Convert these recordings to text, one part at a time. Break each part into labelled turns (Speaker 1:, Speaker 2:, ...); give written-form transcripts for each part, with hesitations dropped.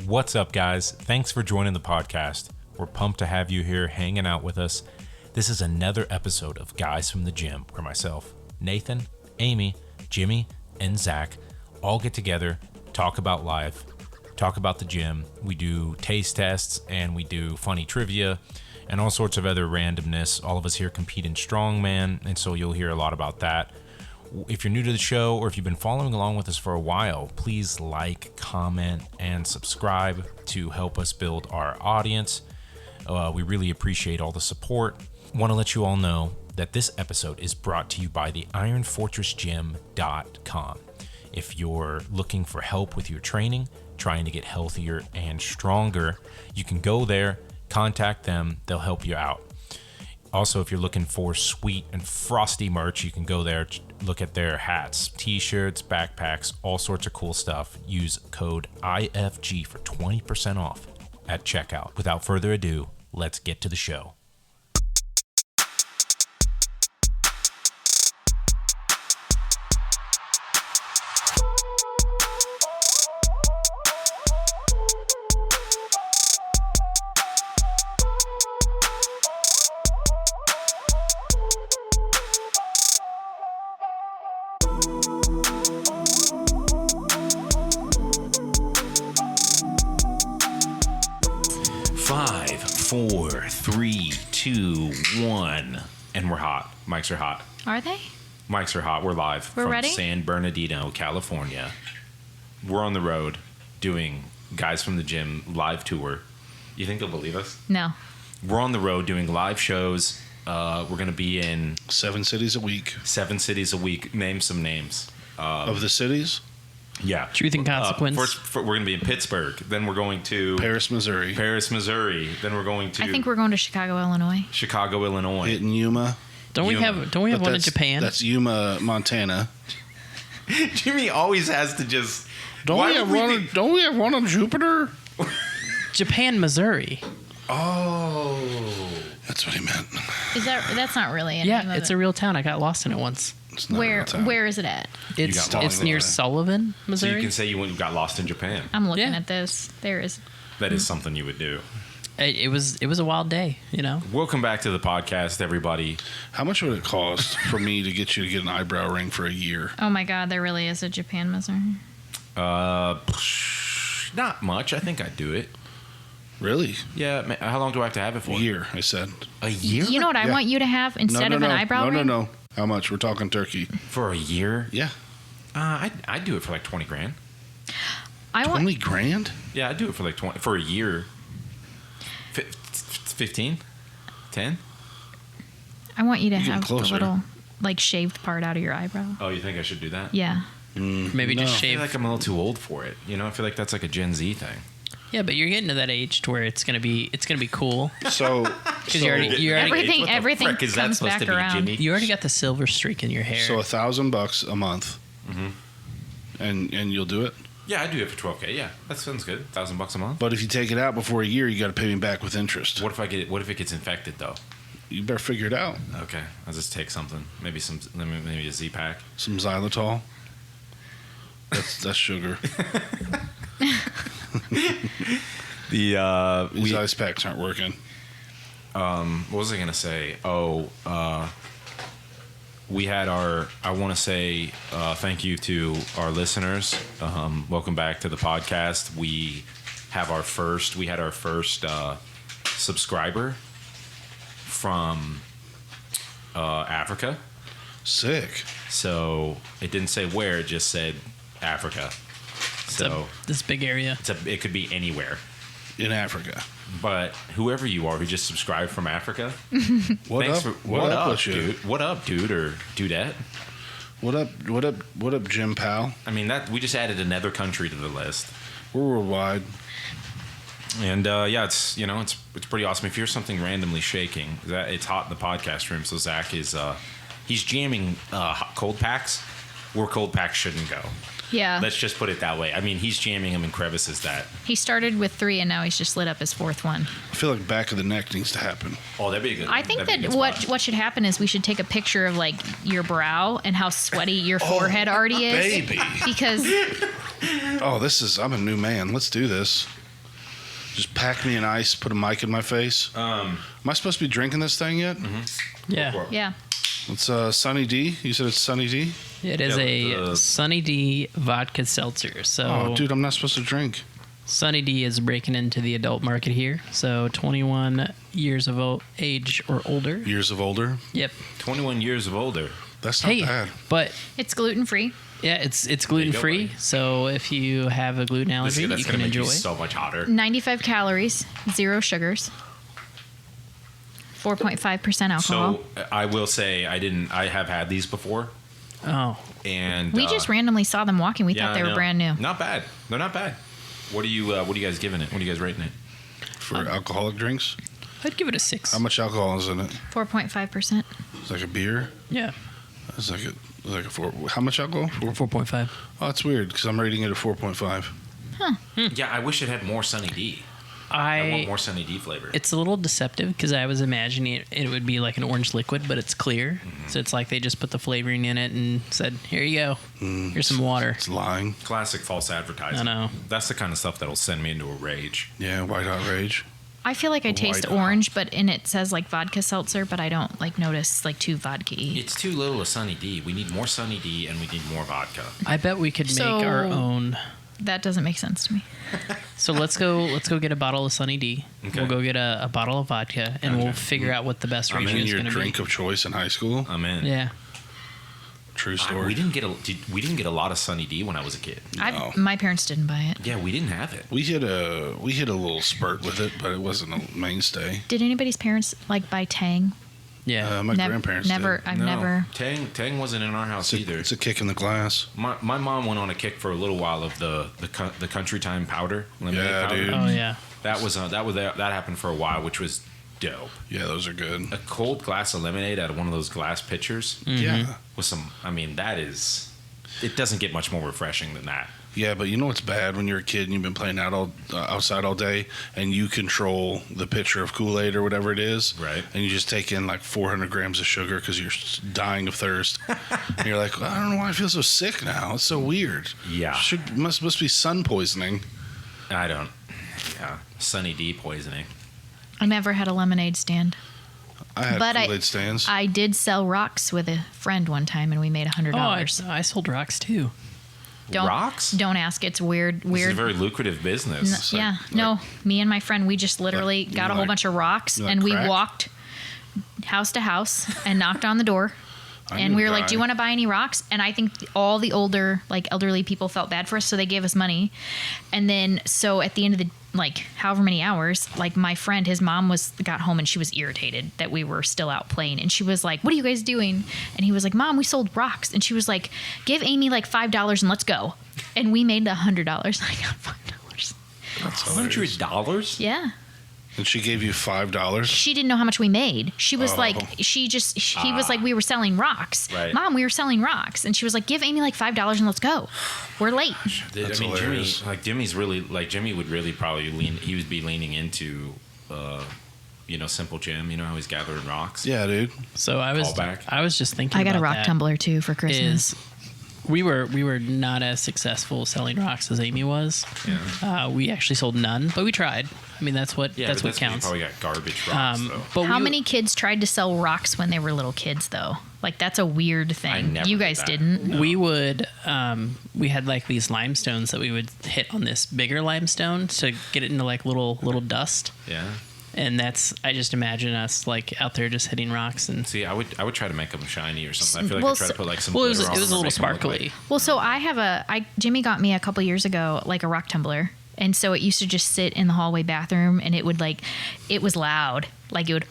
Speaker 1: What's up, guys? Thanks for joining the podcast. We're pumped to have you here hanging out with us. This is another episode of Guys from the Gym, where myself, Nathan, Amy, Jimmy, and Zach all get together, talk about life, talk about the gym. We do taste tests and we do funny trivia and all sorts of other randomness. All of us here compete in strongman, and so you'll hear a lot about that. If you're new to the show or if you've been following along with us for a while, please like, comment, and subscribe to help us build our audience. We really appreciate all the support. Want to let you all know that this episode is brought to you by the ironfortressgym.com. If you're looking for help with your training, trying to get healthier and stronger, you can go there, contact them, they'll help you out. Also, if you're looking for sweet and frosty merch, you can go there, look at their hats, t-shirts, backpacks, all sorts of cool stuff. Use code IFG for 20% off at checkout. Without further ado, let's get to the show. Five, four, three, two, one, and we're hot. Mics are hot.
Speaker 2: Are they?
Speaker 1: Mics are hot. We're live from
Speaker 2: ready?
Speaker 1: San Bernardino, California. We're on the road doing Guys from the Gym live tour. You think they'll believe us?
Speaker 2: No.
Speaker 1: We're on the road doing live shows. We're going to be in
Speaker 3: 7 cities a week.
Speaker 1: 7 cities a week. Name some names.
Speaker 3: Of the cities?
Speaker 1: Yeah.
Speaker 4: Truth and Consequence.
Speaker 1: First, we're going to be in Pittsburgh. Then we're going to
Speaker 3: Paris, Missouri.
Speaker 1: Then we're going to
Speaker 2: I think we're going to Chicago, Illinois.
Speaker 1: Chicago, Illinois.
Speaker 3: Hitting Yuma.
Speaker 4: Don't we have
Speaker 3: But
Speaker 4: one in
Speaker 3: that's-
Speaker 4: Japan?
Speaker 3: That's Yuma, Montana.
Speaker 1: Jimmy always has to just.
Speaker 3: Don't
Speaker 1: Why
Speaker 3: we have
Speaker 1: would
Speaker 3: one?
Speaker 1: we
Speaker 3: On, don't we have one on Jupiter?
Speaker 4: Japan, Missouri.
Speaker 1: Oh.
Speaker 3: That's what he meant.
Speaker 2: That's not really a name
Speaker 4: Yeah,
Speaker 2: of
Speaker 4: it's
Speaker 2: it.
Speaker 4: a real town. I got lost in it once.
Speaker 3: It's not a real town.
Speaker 2: Where is it at?
Speaker 4: It's
Speaker 1: got lost in
Speaker 4: near
Speaker 3: it.
Speaker 4: Sullivan,
Speaker 1: So
Speaker 4: Missouri.
Speaker 1: you can say you got lost in Japan.
Speaker 2: I'm looking
Speaker 4: Yeah.
Speaker 2: at this. There is.
Speaker 1: That is something you would do.
Speaker 4: It was a wild day, you know.
Speaker 1: Welcome back to the podcast, everybody.
Speaker 3: How much would it cost for me to get you to get an eyebrow ring for a year?
Speaker 2: Oh my God, there really is a Japan, Missouri.
Speaker 1: Not much. I think I'd do it.
Speaker 3: Really?
Speaker 1: Yeah. How long do I have to have it
Speaker 3: A
Speaker 1: for?
Speaker 3: year, I said.
Speaker 1: A year?
Speaker 2: You know what I
Speaker 3: Yeah.
Speaker 2: want you to have instead of an eyebrow ring?
Speaker 3: No. How much? We're talking turkey.
Speaker 1: For a year?
Speaker 3: Yeah.
Speaker 1: I'd do it for like 20 grand.
Speaker 2: I want
Speaker 3: 20 grand?
Speaker 1: Yeah, I'd do it for like 20 for a year. 15? 10?
Speaker 2: I want you to
Speaker 3: You're getting
Speaker 2: have the
Speaker 3: closer.
Speaker 2: little like shaved part out of your eyebrow.
Speaker 1: Oh, you think I should do that?
Speaker 2: Yeah.
Speaker 4: Maybe
Speaker 3: No.
Speaker 4: just
Speaker 1: I feel
Speaker 4: shave.
Speaker 1: like I'm a little too old for it. You know, I feel like that's like a Gen Z thing.
Speaker 4: Yeah, but you're getting to that age to where it's gonna be cool
Speaker 3: So,
Speaker 4: because you already
Speaker 2: Everything-
Speaker 1: What the
Speaker 2: everything
Speaker 1: frick is that
Speaker 2: comes
Speaker 1: supposed
Speaker 2: back
Speaker 1: to be,
Speaker 2: around.
Speaker 1: Jimmy?
Speaker 4: you already got the silver streak in your hair.
Speaker 3: so $1,000 a month, and you'll do it.
Speaker 1: Yeah, I'd do it for 12K. Yeah, that sounds good. $1,000 a month.
Speaker 3: But if you take it out before a year, you got to pay me back with interest.
Speaker 1: What if it gets infected though?
Speaker 3: You better figure it out.
Speaker 1: Okay, I'll just take something. Maybe a Z pack.
Speaker 3: Some xylitol. That's sugar. These ice packs aren't working.
Speaker 1: What was I gonna say? We had I want to say thank you to our listeners. Welcome back to the podcast. We had our first subscriber from Africa.
Speaker 3: Sick.
Speaker 1: So it didn't say where; it just said Africa. So
Speaker 4: this big area.
Speaker 1: it could be anywhere.
Speaker 3: In Africa.
Speaker 1: But whoever you are who just subscribed from Africa,
Speaker 3: What
Speaker 1: thanks
Speaker 3: up?
Speaker 1: for what up,
Speaker 3: with you?
Speaker 1: dude? What up, dude or dudette?
Speaker 3: What up, Jim Pal?
Speaker 1: I mean, that we just added another country to the list,
Speaker 3: We're worldwide.
Speaker 1: and yeah, it's pretty awesome. If you hear something randomly shaking, it's hot in the podcast room. So Zach is he's jamming cold packs where cold packs shouldn't go.
Speaker 2: Yeah.
Speaker 1: Let's just put it that way. I mean, he's jamming them in crevices that.
Speaker 2: He started with 3 and now he's just lit up his 4th one.
Speaker 3: I feel like back of the neck needs to happen.
Speaker 1: Oh, that'd be a good.
Speaker 2: I think
Speaker 1: that'd be a
Speaker 2: that
Speaker 1: good
Speaker 2: what
Speaker 1: spot.
Speaker 2: what should happen is we should take a picture of like your brow and how sweaty your forehead already is.
Speaker 3: baby.
Speaker 2: Because
Speaker 3: Oh, I'm a new man. Let's do this. Just pack me an ice, put a mic in my face. Am I supposed to be drinking this thing yet?
Speaker 4: Yeah.
Speaker 2: Yeah.
Speaker 3: It's Sunny D. You said it's Sunny D?
Speaker 4: It is a Sunny D vodka seltzer. So,
Speaker 3: Oh, dude, I'm not supposed to drink.
Speaker 4: Sunny D is breaking into the adult market here. So 21 years of age or older.
Speaker 3: Years of older.
Speaker 4: Yep.
Speaker 1: 21 years of older.
Speaker 3: That's not bad.
Speaker 4: But
Speaker 2: It's gluten free.
Speaker 4: yeah, it's gluten free. So if you have a gluten allergy,
Speaker 1: That's
Speaker 4: you
Speaker 1: gonna
Speaker 4: can
Speaker 1: make
Speaker 4: enjoy.
Speaker 1: you so much hotter.
Speaker 2: 95 calories, 0 sugars, 4.5% alcohol.
Speaker 1: So I will say I have had these before,
Speaker 4: Oh,
Speaker 1: and
Speaker 2: We just randomly saw them walking. We
Speaker 1: yeah,
Speaker 2: thought they
Speaker 1: I
Speaker 2: were
Speaker 1: know.
Speaker 2: brand new.
Speaker 1: Not bad. They're not bad. What are you guys giving it? What are you guys rating it?
Speaker 3: For alcoholic drinks?
Speaker 4: I'd give it a 6.
Speaker 3: How much alcohol is in it?
Speaker 2: 4.5%.
Speaker 3: It's like a beer?
Speaker 4: Yeah,
Speaker 3: It's like a 4. How much alcohol?
Speaker 4: 4.5.
Speaker 3: Oh, that's weird because I'm rating it a 4.5.
Speaker 1: Yeah, I wish it had more Sunny D. I want
Speaker 4: I
Speaker 1: more Sunny D flavor.
Speaker 4: it's a little deceptive because I was imagining it would be like an orange liquid, but it's clear. So it's like they just put the flavoring in it and said, "Here you go. Here's some water."
Speaker 3: It's lying.
Speaker 1: Classic false advertising.
Speaker 4: I know.
Speaker 1: That's the kind of stuff that'll send me into a rage.
Speaker 3: Yeah, white hot rage.
Speaker 2: I feel like I taste
Speaker 3: White
Speaker 2: orange, but and it says like vodka seltzer, but I don't like notice like too vodka-y.
Speaker 1: It's too little of Sunny D. We need more Sunny D and we need more vodka.
Speaker 4: I bet we could make
Speaker 2: So-
Speaker 4: our own.
Speaker 2: That doesn't make sense to me.
Speaker 4: So let's go get a bottle of Sunny D.
Speaker 1: Okay.
Speaker 4: We'll go get a bottle of vodka, and we'll
Speaker 1: Okay.
Speaker 4: figure out what the best
Speaker 3: I'm
Speaker 4: ratio
Speaker 3: in
Speaker 4: is
Speaker 3: your
Speaker 4: going to be.
Speaker 3: drink of choice in high school.
Speaker 1: I'm in.
Speaker 4: Yeah.
Speaker 3: True story.
Speaker 1: We didn't get a lot of Sunny D when I was a kid.
Speaker 3: No.
Speaker 2: My parents didn't buy it.
Speaker 1: Yeah, we didn't have it.
Speaker 3: We hit a little spurt with it, but it wasn't a mainstay.
Speaker 2: Did anybody's parents like buy Tang?
Speaker 4: Yeah.
Speaker 3: My grandparents
Speaker 2: Never.
Speaker 3: did.
Speaker 2: I've
Speaker 1: No,
Speaker 2: never.
Speaker 1: Tang wasn't in our house either.
Speaker 3: It's a kick in the glass.
Speaker 1: My mom went on a kick for a little while of the Country Time powder, lemonade
Speaker 3: Yeah,
Speaker 1: powder.
Speaker 3: dude.
Speaker 4: Oh yeah.
Speaker 1: That happened for a while, which was dope.
Speaker 3: Yeah, those are good.
Speaker 1: A cold glass of lemonade out of one of those glass pitchers
Speaker 3: Yeah.
Speaker 1: with some. I mean, that is. It doesn't get much more refreshing than that.
Speaker 3: Yeah, but you know what's bad when you're a kid and you've been playing outside all day and you control the pitcher of Kool-Aid or whatever it is.
Speaker 1: Right.
Speaker 3: And you just take in like 400 grams of sugar because you're dying of thirst. And you're like, I don't know why I feel so sick now. It's so weird.
Speaker 1: Yeah.
Speaker 3: Must be sun poisoning.
Speaker 1: I don't. Yeah, Sunny D poisoning.
Speaker 2: I never had a lemonade stand.
Speaker 3: I had
Speaker 2: But
Speaker 3: Kool-Aid stands.
Speaker 2: I did sell rocks with a friend one time, and we made $100.
Speaker 4: Oh, I sold rocks too.
Speaker 2: Don't,
Speaker 1: Rocks?
Speaker 2: Don't ask. It's weird.
Speaker 1: This is a very lucrative business.
Speaker 2: Yeah. No, me and my friend, we just literally
Speaker 3: Like-
Speaker 2: got a whole
Speaker 3: like-
Speaker 2: bunch of rocks,
Speaker 3: like
Speaker 2: and we
Speaker 3: crack?
Speaker 2: walked house to house and knocked on the door.
Speaker 3: I
Speaker 2: And
Speaker 3: knew
Speaker 2: we
Speaker 3: a
Speaker 2: were like,
Speaker 3: guy.
Speaker 2: "Do you want to buy any rocks?" And I think all the older, like elderly people felt bad for us, so they gave us money. And then, so at the end of the however many hours, like my friend, his mom got home and she was irritated that we were still out playing, and she was like, "What are you guys doing?" And he was like, "Mom, we sold rocks." And she was like, "Give Amy like $5 and let's go." And we made $100. I got $5.
Speaker 3: That's hilarious.
Speaker 1: $100?
Speaker 2: Yeah.
Speaker 3: And she gave you $5.
Speaker 2: She didn't know how much we made. She was
Speaker 3: Oh.
Speaker 2: like, he was like, we were selling rocks.
Speaker 1: Right.
Speaker 2: Mom, we were selling rocks. And she was like, give Amy like $5 and let's go. We're late.
Speaker 3: That's
Speaker 1: I mean,
Speaker 3: hilarious.
Speaker 1: Jimmy would really probably he would be leaning into, Simple Jim. You know how he's gathering rocks?
Speaker 3: Yeah, dude.
Speaker 4: So I
Speaker 1: Callback.
Speaker 4: was just thinking.
Speaker 2: I got a
Speaker 4: about
Speaker 2: rock
Speaker 4: that
Speaker 2: tumbler too for Christmas.
Speaker 4: Is we were not as successful selling rocks as Amy was.
Speaker 1: Yeah.
Speaker 4: We actually sold none, but we tried. I mean, that's what
Speaker 1: Yeah,
Speaker 4: that's
Speaker 1: but
Speaker 4: what
Speaker 1: you
Speaker 4: counts.
Speaker 1: probably got garbage rocks though.
Speaker 4: But
Speaker 2: How
Speaker 4: we-
Speaker 2: many kids tried to sell rocks when they were little kids though? Like that's a weird thing.
Speaker 1: never
Speaker 2: You
Speaker 1: did
Speaker 2: guys
Speaker 1: that.
Speaker 2: didn't.
Speaker 4: We would we had like these limestones that we would hit on this bigger limestone to get it into like little dust.
Speaker 1: Yeah.
Speaker 4: And I just imagine us like out there just hitting rocks and
Speaker 1: See, I would try to make them shiny or something. I feel like
Speaker 2: Well,
Speaker 1: I try to put like some.
Speaker 4: well, it was
Speaker 1: glitter on
Speaker 4: a
Speaker 1: them or
Speaker 4: little
Speaker 1: make them look
Speaker 4: sparkly.
Speaker 1: like-
Speaker 2: Well, so I have Jimmy got me a couple years ago like a rock tumbler. And so it used to just sit in the hallway bathroom, and it was loud. Like it would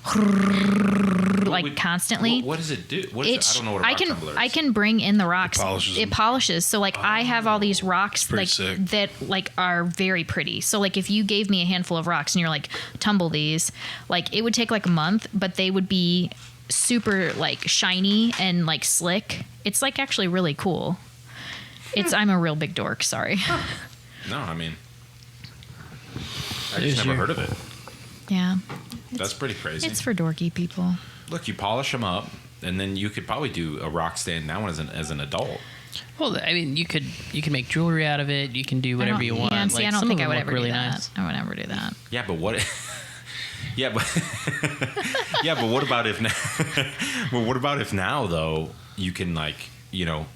Speaker 2: like constantly.
Speaker 1: What does it do? What is it? I don't know what a rock tumbler is.
Speaker 2: I can bring in the rocks.
Speaker 3: polishes
Speaker 2: It
Speaker 3: them.
Speaker 2: polishes. So like I have all these rocks
Speaker 3: pretty
Speaker 2: like
Speaker 3: sick.
Speaker 2: that like are very pretty. So like if you gave me a handful of rocks and you're like tumble these, like it would take like a month, but they would be super like shiny and like slick. It's like actually really cool. I'm a real big dork, sorry.
Speaker 1: No, I mean, I
Speaker 4: There's
Speaker 1: just never
Speaker 4: your-
Speaker 1: heard of it.
Speaker 2: Yeah.
Speaker 1: That's pretty crazy.
Speaker 2: It's for dorky people.
Speaker 1: Look, you polish them up, and then you could probably do a rock stand now as an adult.
Speaker 4: Well, I mean, you could make jewelry out of it. You can do whatever you want.
Speaker 2: Yeah, see, I don't
Speaker 4: some
Speaker 2: think
Speaker 4: of
Speaker 2: I
Speaker 4: them
Speaker 2: would
Speaker 4: look
Speaker 2: ever
Speaker 4: really
Speaker 2: do that.
Speaker 4: nice.
Speaker 2: I would never do that.
Speaker 1: Yeah, but what? Yeah, but yeah, but what about if now? Well, what about if now though you can like you know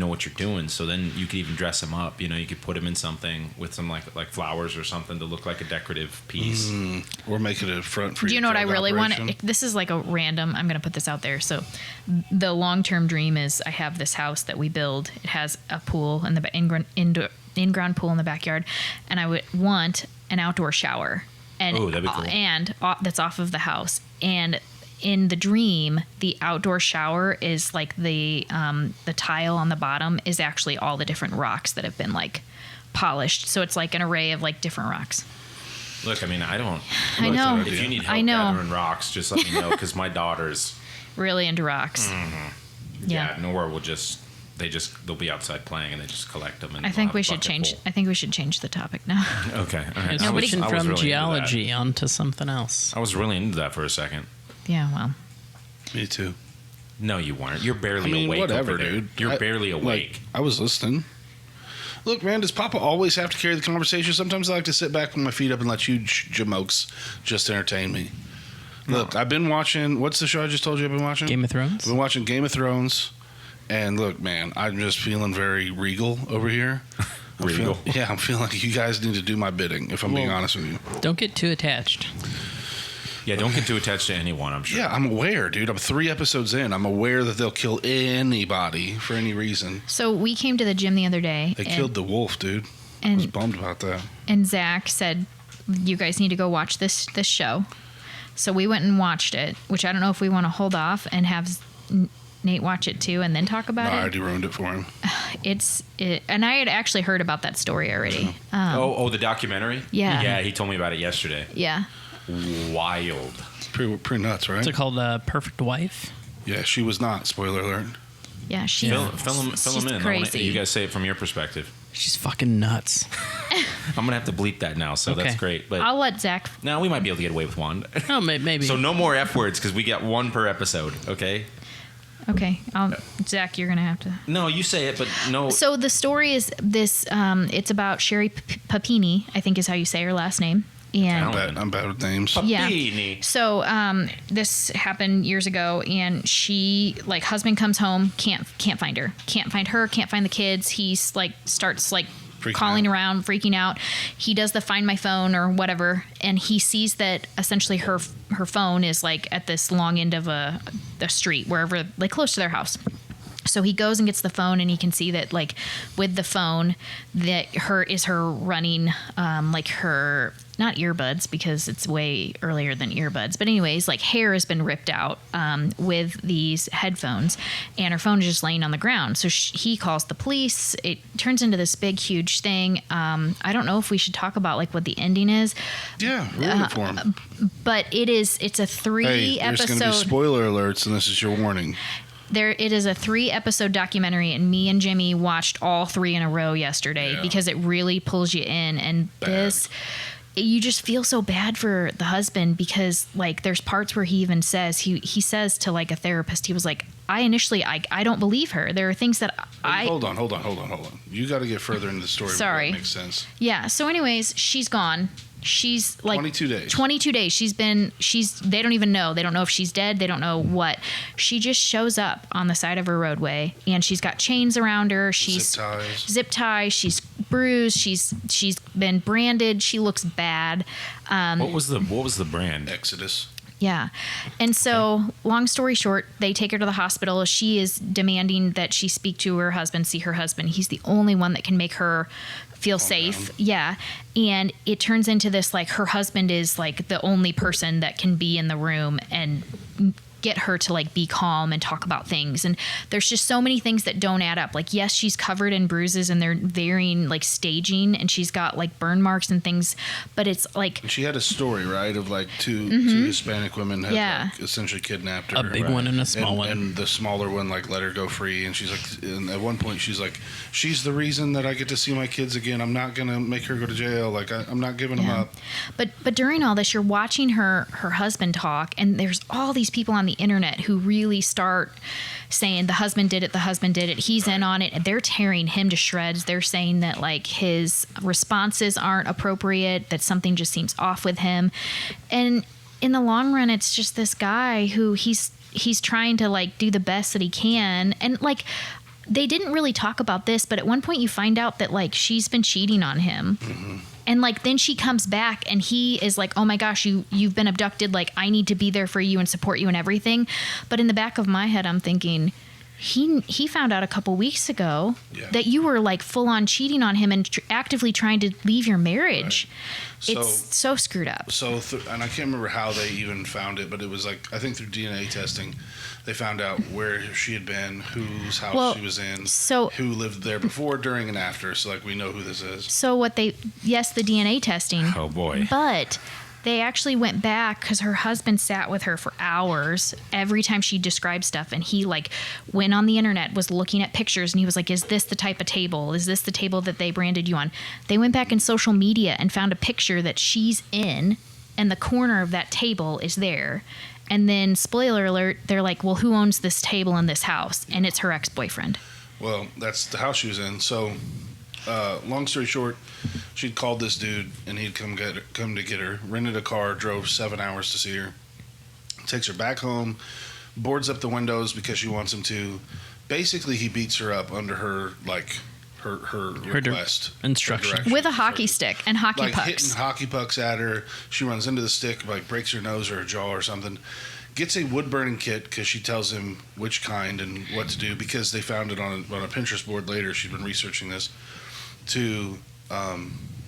Speaker 1: what you're doing, so then you could even dress them up. You could put them in something with some like flowers or something to look like a decorative piece,
Speaker 3: or make it a front for.
Speaker 2: Do you know what I really
Speaker 3: operation.
Speaker 2: want? This is like a random. I'm going to put this out there. So, the long-term dream is I have this house that we build. It has a pool in the in-ground pool in the backyard, and I would want an outdoor shower. And
Speaker 1: that'd be cool.
Speaker 2: And that's off of the house. And in the dream, the outdoor shower is like the tile on the bottom is actually all the different rocks that have been like polished. So it's like an array of like different rocks.
Speaker 1: Look, I mean, I
Speaker 2: know.
Speaker 1: If you need help gathering rocks, just let me know because my daughter's
Speaker 2: really into rocks.
Speaker 1: Mm-hmm. Yeah, nowhere will they'll be outside playing and they just collect them. And
Speaker 2: I think we should change. I think we should change the topic now.
Speaker 1: Okay. All right.
Speaker 4: Switching from
Speaker 1: really
Speaker 4: geology onto something else.
Speaker 1: I was really into that for a second.
Speaker 2: Yeah, well.
Speaker 3: Me too.
Speaker 1: No, you weren't. You're barely awake.
Speaker 3: Whatever,
Speaker 1: over there.
Speaker 3: dude.
Speaker 1: You're barely awake.
Speaker 3: Like, I was listening. Look, man, does Papa always have to carry the conversation? Sometimes I like to sit back with my feet up and let you jamokes just entertain me. Look, I've been watching. What's the show I just told you I've been watching?
Speaker 4: Game of Thrones.
Speaker 3: I've been watching Game of Thrones. And look, man, I'm just feeling very regal over here. I'm feeling like you guys need to do my bidding, if I'm being honest with you.
Speaker 4: Don't get too attached.
Speaker 1: Yeah, don't get too attached to anyone, I'm sure.
Speaker 3: Yeah, I'm aware, dude. I'm 3 episodes in. I'm aware that they'll kill anybody for any reason.
Speaker 2: So we came to the gym the other day.
Speaker 3: They killed the wolf, dude. I was bummed about that.
Speaker 2: And Zach said, you guys need to go watch this show. So we went and watched it, which I don't know if we want to hold off and have Nate watch it too and then talk about it.
Speaker 3: I already ruined it for him.
Speaker 2: And I had actually heard about that story already.
Speaker 1: The documentary?
Speaker 2: Yeah.
Speaker 1: Yeah, he told me about it yesterday.
Speaker 2: Yeah.
Speaker 3: Wild. Pretty nuts, right?
Speaker 4: What's it called? Perfect Wife?
Speaker 3: Yeah, she was not. Spoiler alert.
Speaker 2: Yeah, she's
Speaker 1: Fill them in.
Speaker 2: crazy.
Speaker 1: You guys say it from your perspective.
Speaker 4: She's fucking nuts.
Speaker 1: I'm going to have to bleep that now, so that's great. But
Speaker 2: I'll let Zach.
Speaker 1: now we might be able to get away with one.
Speaker 4: Oh, maybe.
Speaker 1: So no more F words because we got one per episode, okay?
Speaker 2: Okay, Zach, you're gonna have to.
Speaker 1: No, you say it, but no.
Speaker 2: So the story is this. It's about Sherry Papini, I think is how you say her last name. And
Speaker 3: I'm bad with names.
Speaker 1: Papini.
Speaker 2: Yeah. So this happened years ago, and she husband comes home, can't find her, can't find the kids. He's starts calling around, freaking out. He does the Find My Phone or whatever, and he sees that essentially her phone is at this long end of a street, wherever, close to their house. So he goes and gets the phone, and he can see that with the phone that her running her, not earbuds because it's way earlier than earbuds, but anyways, hair has been ripped out with these headphones, and her phone is just laying on the ground. So he calls the police. It turns into this big, huge thing. I don't know if we should talk about what the ending is.
Speaker 3: Yeah, ruin it for him.
Speaker 2: But it's a 3 episode.
Speaker 3: There's going to be spoiler alerts, and this is your warning.
Speaker 2: It is a 3-episode documentary, and me and Jimmy watched all 3 in a row yesterday because it really pulls you in. And you just feel so bad for the husband because there's parts where he even says he says to a therapist, he was like, I don't believe her. There are things that
Speaker 3: Hold on. You got to get further into the story.
Speaker 2: Sorry.
Speaker 3: Before it makes sense.
Speaker 2: Yeah. So anyways, she's gone. She's
Speaker 3: 22 days.
Speaker 2: 22 days. They don't even know. They don't know if she's dead. They don't know what. She just shows up on the side of her roadway, and she's got chains around her. She's zip ties. She's bruised. She's been branded. She looks bad.
Speaker 1: What was the brand?
Speaker 3: Exodus.
Speaker 2: Yeah. And so, long story short, they take her to the hospital. She is demanding that she speak to her husband, see her husband. He's the only one that can make her feel safe.
Speaker 3: Down.
Speaker 2: Yeah. And it turns into this, her husband is the only person that can be in the room and get her to be calm and talk about things. And there's just so many things that don't add up. Yes, she's covered in bruises and they're varying staging, and she's got burn marks and things, but it's
Speaker 3: she had a story, right, of two Hispanic women had essentially kidnapped her.
Speaker 4: A big one and a small one.
Speaker 3: And the smaller one let her go free, and she's and at one point she's she's the reason that I get to see my kids again. I'm not gonna make her go to jail. I'm not giving them up.
Speaker 2: But during all this, you're watching her husband talk, and there's all these people on the internet who really start saying the husband did it, he's in on it, and they're tearing him to shreds. They're saying that like his responses aren't appropriate, that something just seems off with him. And in the long run, it's just this guy who he's trying to like do the best that he can. And like, they didn't really talk about this, but at one point you find out that like she's been cheating on him. Mm-hmm. And like then she comes back and he is like, oh my gosh, you've been abducted, like I need to be there for you and support you and everything. But in the back of my head I'm thinking, he found out a couple weeks ago that you were like full on cheating on him and actively trying to leave your marriage. Right. It's so screwed up.
Speaker 3: So and I can't remember how they even found it, but it was like, I think through DNA testing, they found out where she had been, whose house she was in, who lived there before, during, and after. So like we know who this is.
Speaker 2: So the DNA testing.
Speaker 1: Oh boy.
Speaker 2: But they actually went back because her husband sat with her for hours every time she described stuff. And he like went on the internet, was looking at pictures, and he was like, is this the type of table? Is this the table that they branded you on? They went back in social media and found a picture that she's in, and the corner of that table is there. And then, spoiler alert, they're like, well, who owns this table in this house? And it's her ex-boyfriend.
Speaker 3: Well, that's the house she was in. So, long story short, she'd called this dude, and he'd come to get her, rented a car, drove 7 hours to see her, takes her back home, boards up the windows because she wants him to. Basically, he beats her up under her, like, her request.
Speaker 4: Instruction.
Speaker 2: With a hockey stick and hockey
Speaker 3: like
Speaker 2: pucks.
Speaker 3: Hitting hockey pucks at her. She runs into the stick, like breaks her nose or her jaw or something. Gets a wood burning kit because she tells him which kind and what to do, because they found it on a Pinterest board later. She'd been researching this to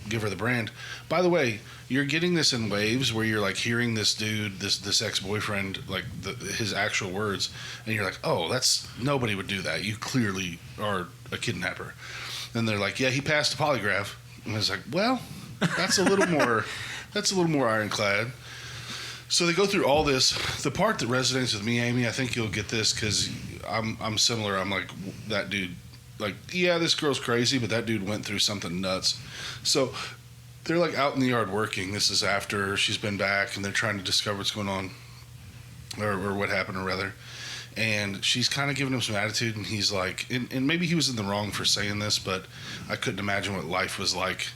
Speaker 3: give her the brand. By the way, you're getting this in waves where you're like hearing this dude, this ex-boyfriend, like his actual words, and you're like, oh, nobody would do that. You clearly are a kidnapper. And they're like, yeah, he passed the polygraph. And I was like, well, that's a little more ironclad. So they go through all this. The part that resonates with me, Amy, I think you'll get this because I'm similar. I'm like, that dude, like, yeah, this girl's crazy, but that dude went through something nuts. So they're like out in the yard working. This is after she's been back, and they're trying to discover what's going on, or what happened, or rather. And she's kind of giving him some attitude, and he's like, and maybe he was in the wrong for saying this, but I couldn't imagine what life was like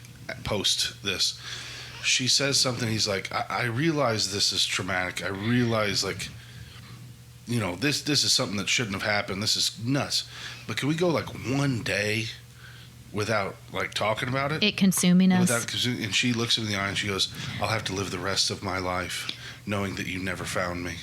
Speaker 3: post this. She says something, he's like, I realize this is traumatic. I realize, like, you know, this is something that shouldn't have happened. This is nuts. But can we go like one day without like talking about it?
Speaker 2: It consuming us.
Speaker 3: And she looks him in the eye and she goes, I'll have to live the rest of my life knowing that you never found me.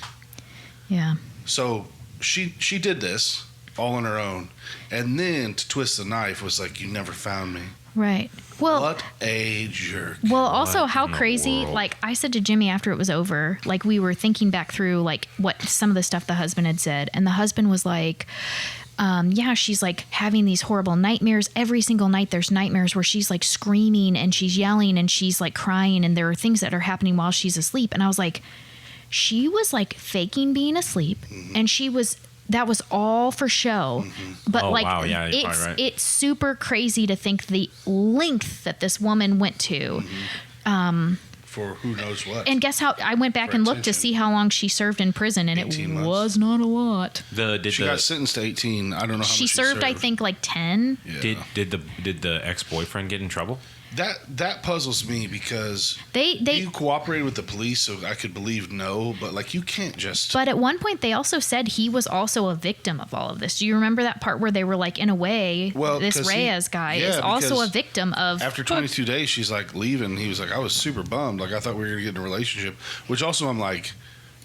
Speaker 2: Yeah.
Speaker 3: So she did this all on her own, and then to twist the knife was like, you never found me.
Speaker 2: Right. Well,
Speaker 3: what a jerk.
Speaker 2: Well, also how crazy, like I said to Jimmy after it was over, like we were thinking back through like what some of the stuff the husband had said, and the husband was like, yeah, she's like having these horrible nightmares. Every single night there's nightmares where she's like screaming and she's yelling and she's like crying, and there are things that are happening while she's asleep. And I was like, she was like faking being asleep, and that was all for show. But
Speaker 1: wow. Yeah, you're probably right.
Speaker 2: It's super crazy to think the length that this woman went to.
Speaker 3: For who knows what.
Speaker 2: And guess how? I went back and looked to see how long she served in prison, and it was not a lot.
Speaker 3: She got sentenced to 18. I don't know how much she served.
Speaker 2: I think like 10.
Speaker 1: Yeah. Did the ex-boyfriend get in trouble?
Speaker 3: That puzzles me because you cooperated with the police, so I could believe no, but like you can't just.
Speaker 2: But at one point they also said he was also a victim of all of this. Do you remember that part where they were like, in a way, this Reyes guy is also a victim of.
Speaker 3: After 22 days, she's like leaving. He was like, I was super bummed. Like I thought we were gonna get in a relationship, which also I'm like.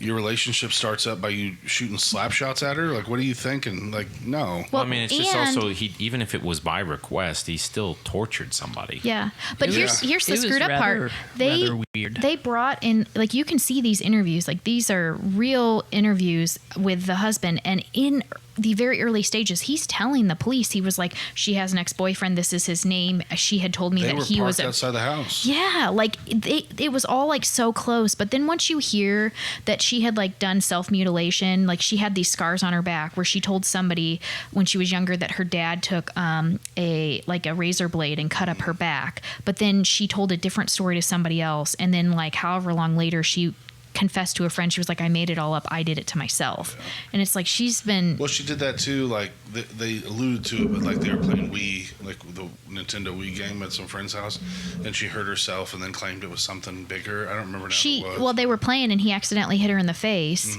Speaker 3: Your relationship starts up by you shooting slap shots at her? Like, what are you thinking? Like, no.
Speaker 1: Well, I mean, it's just also, even if it was by request, he still tortured somebody.
Speaker 2: Yeah. But here's the screwed up part. They brought in, like, you can see these interviews. Like, these are real interviews with the husband. And in the very early stages, he's telling the police, he was like, she has an ex-boyfriend, this is his name. She had told me that he was
Speaker 3: outside the house.
Speaker 2: Yeah, like it was all like so close. But then once you hear that she had like done self-mutilation, like she had these scars on her back where she told somebody when she was younger that her dad took a razor blade and cut up her back. But then she told a different story to somebody else, and then like however long later she confessed to a friend. She was like, I made it all up. I did it to myself.
Speaker 3: Yeah.
Speaker 2: And it's like she's been.
Speaker 3: Well, she did that too. Like they alluded to it, but like they were playing Wii, like the Nintendo Wii game at some friend's house, and she hurt herself and then claimed it was something bigger. I don't remember now. What it was.
Speaker 2: Well, they were playing and he accidentally hit her in the face,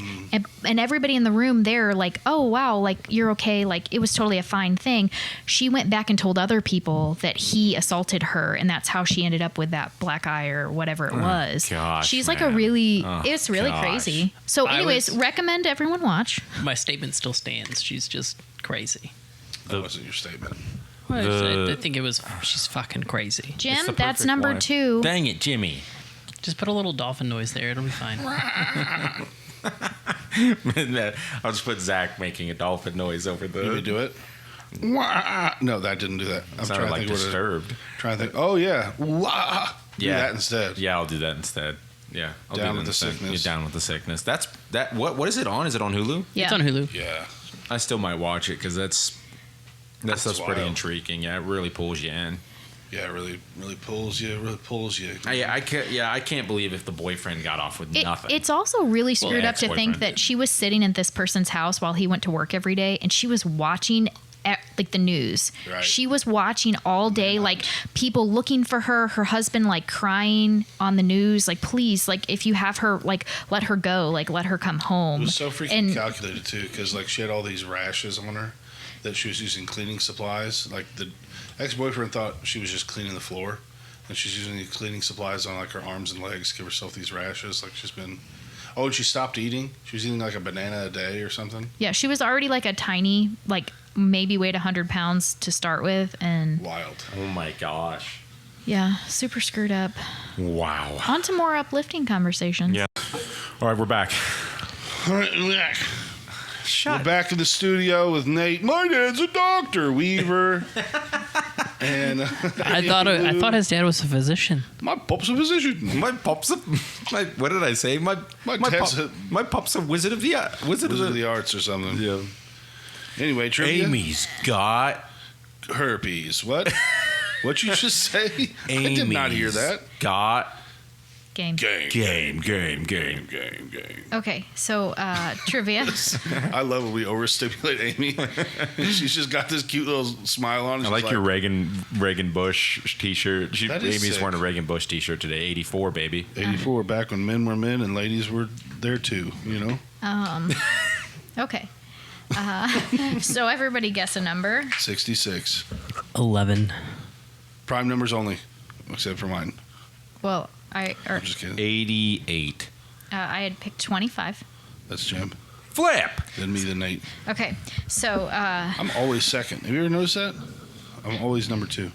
Speaker 2: and everybody in the room there like, oh wow, like you're okay, like it was totally a fine thing. She went back and told other people that he assaulted her, and that's how she ended up with that black eye or whatever it was.
Speaker 1: gosh,
Speaker 2: She's like
Speaker 1: man.
Speaker 2: a really,
Speaker 1: Oh,
Speaker 2: it's really
Speaker 1: gosh.
Speaker 2: crazy. So, anyways, recommend everyone watch.
Speaker 4: My statement still stands. She's just crazy.
Speaker 3: That wasn't your statement.
Speaker 4: I think it was. She's fucking crazy.
Speaker 2: Jim,
Speaker 1: It's the
Speaker 2: that's
Speaker 1: perfect
Speaker 2: number
Speaker 1: wife.
Speaker 2: 2.
Speaker 1: Dang it, Jimmy.
Speaker 4: Just put a little dolphin noise there. It'll be fine.
Speaker 1: I'll just put Zach making a dolphin noise over the.
Speaker 3: Did we do it? Wah! No, that didn't do that. I'm
Speaker 1: Sounded
Speaker 3: trying to
Speaker 1: like
Speaker 3: think what it.
Speaker 1: disturbed.
Speaker 3: Trying to think. Oh yeah. Wah! Do that instead.
Speaker 1: Yeah, I'll do that instead. Yeah, I'll
Speaker 3: Down
Speaker 1: do
Speaker 3: with
Speaker 1: that
Speaker 3: the
Speaker 1: instead.
Speaker 3: sickness.
Speaker 1: You're down with the sickness. That's that. What is it on? Is it on Hulu?
Speaker 2: Yeah.
Speaker 4: It's on Hulu.
Speaker 3: Yeah.
Speaker 1: I still might watch it because that's pretty
Speaker 3: wild.
Speaker 1: intriguing. Yeah, it really pulls you in.
Speaker 3: Yeah, it really pulls you. Really pulls you.
Speaker 1: I can't believe if the boyfriend got off with nothing.
Speaker 2: It's also really screwed up to think
Speaker 1: ex-boyfriend.
Speaker 2: that she was sitting at this person's house while he went to work every day, and she was watching like the news.
Speaker 3: Right.
Speaker 2: She was watching all day, like people looking for her husband like crying on the news, like please, like if you have her, like let her go, like let her come home.
Speaker 3: It was so freaking
Speaker 2: And-
Speaker 3: calculated too, because like she had all these rashes on her that she was using cleaning supplies. Like the ex-boyfriend thought she was just cleaning the floor, and she's using the cleaning supplies on like her arms and legs to give herself these rashes. Like she's been. Oh, and she stopped eating. She was eating like a banana a day or something.
Speaker 2: Yeah, she was already like a tiny, like maybe weighed 100 pounds to start with, and
Speaker 3: Wild.
Speaker 1: oh my gosh!
Speaker 2: yeah, super screwed up.
Speaker 1: Wow.
Speaker 2: On to more uplifting conversations.
Speaker 1: Yeah. All right, we're back.
Speaker 3: All right, we're back. We're back in the studio with Nate. My dad's a doctor, Weaver. And
Speaker 4: I thought his dad was a physician.
Speaker 3: my pop's a physician.
Speaker 1: My pop's a. What did I say? My
Speaker 3: dad's
Speaker 1: my pop's a wizard of the
Speaker 3: Wizard of the arts or something.
Speaker 1: Yeah.
Speaker 3: Anyway, trivia.
Speaker 1: Amy's got.
Speaker 3: Herpes. What? What'd you just say? I did not hear that.
Speaker 1: Got.
Speaker 2: Game.
Speaker 3: Game.
Speaker 2: Okay, so trivia.
Speaker 3: I love when we overstimulate Amy. She's just got this cute little smile on.
Speaker 1: I
Speaker 3: She's
Speaker 1: like your Reagan Bush T-shirt.
Speaker 3: That is
Speaker 1: Amy's
Speaker 3: sick.
Speaker 1: wearing a Reagan Bush T-shirt today. 84, baby.
Speaker 3: 84, back when men were men and ladies were there too, you know?
Speaker 2: Okay. So everybody guess a number.
Speaker 3: 66.
Speaker 4: 11.
Speaker 3: Prime numbers only, except for mine.
Speaker 2: Well,
Speaker 3: I'm just kidding.
Speaker 1: 88.
Speaker 2: I had picked 25.
Speaker 3: That's Jim.
Speaker 1: Flip.
Speaker 3: Then me, then Nate.
Speaker 2: Okay, so
Speaker 3: I'm always second. Have you ever noticed that? I'm always number 2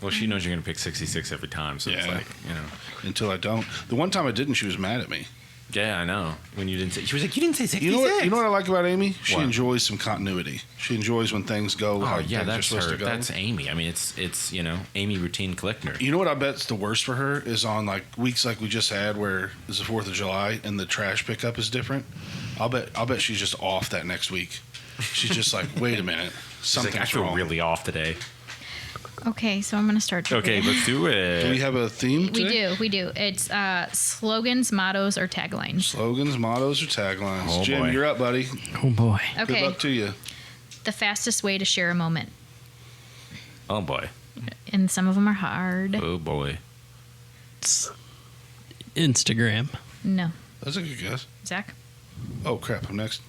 Speaker 1: Well, she knows you're going to pick 66 every time, so it's
Speaker 3: Yeah.
Speaker 1: like, you know.
Speaker 3: until I don't. The one time I didn't, she was mad at me.
Speaker 1: Yeah, I know. When you didn't say, she was like, you didn't say 66.
Speaker 3: You know what I like about Amy? She
Speaker 1: What?
Speaker 3: enjoys some continuity. She enjoys when things go
Speaker 1: Oh
Speaker 3: how
Speaker 1: yeah,
Speaker 3: things are
Speaker 1: that's
Speaker 3: supposed
Speaker 1: her.
Speaker 3: to go.
Speaker 1: That's Amy. I mean, it's you know, Amy routine Klickner.
Speaker 3: You know what I bet's the worst for her is on like weeks like we just had where it's the 4th of July and the trash pickup is different. I'll bet she's just off that next week. She's just like, wait a minute,
Speaker 1: She's like,
Speaker 3: something's
Speaker 1: I feel
Speaker 3: wrong.
Speaker 1: really off today.
Speaker 2: okay, so I'm gonna start. Trivia.
Speaker 1: Okay, let's do it.
Speaker 3: Do we have a theme today?
Speaker 2: We do. It's slogans, mottos, or taglines.
Speaker 3: Slogans, mottos, or taglines.
Speaker 1: Oh,
Speaker 3: Jim,
Speaker 1: boy.
Speaker 3: you're up, buddy.
Speaker 4: Oh boy.
Speaker 3: Good
Speaker 2: Okay,
Speaker 3: luck to you.
Speaker 2: the fastest way to share a moment,
Speaker 1: Oh boy.
Speaker 2: and some of them are hard.
Speaker 1: Oh boy.
Speaker 4: Instagram.
Speaker 2: No,
Speaker 3: That's a good guess.
Speaker 2: Zach.
Speaker 3: Oh crap! I'm next.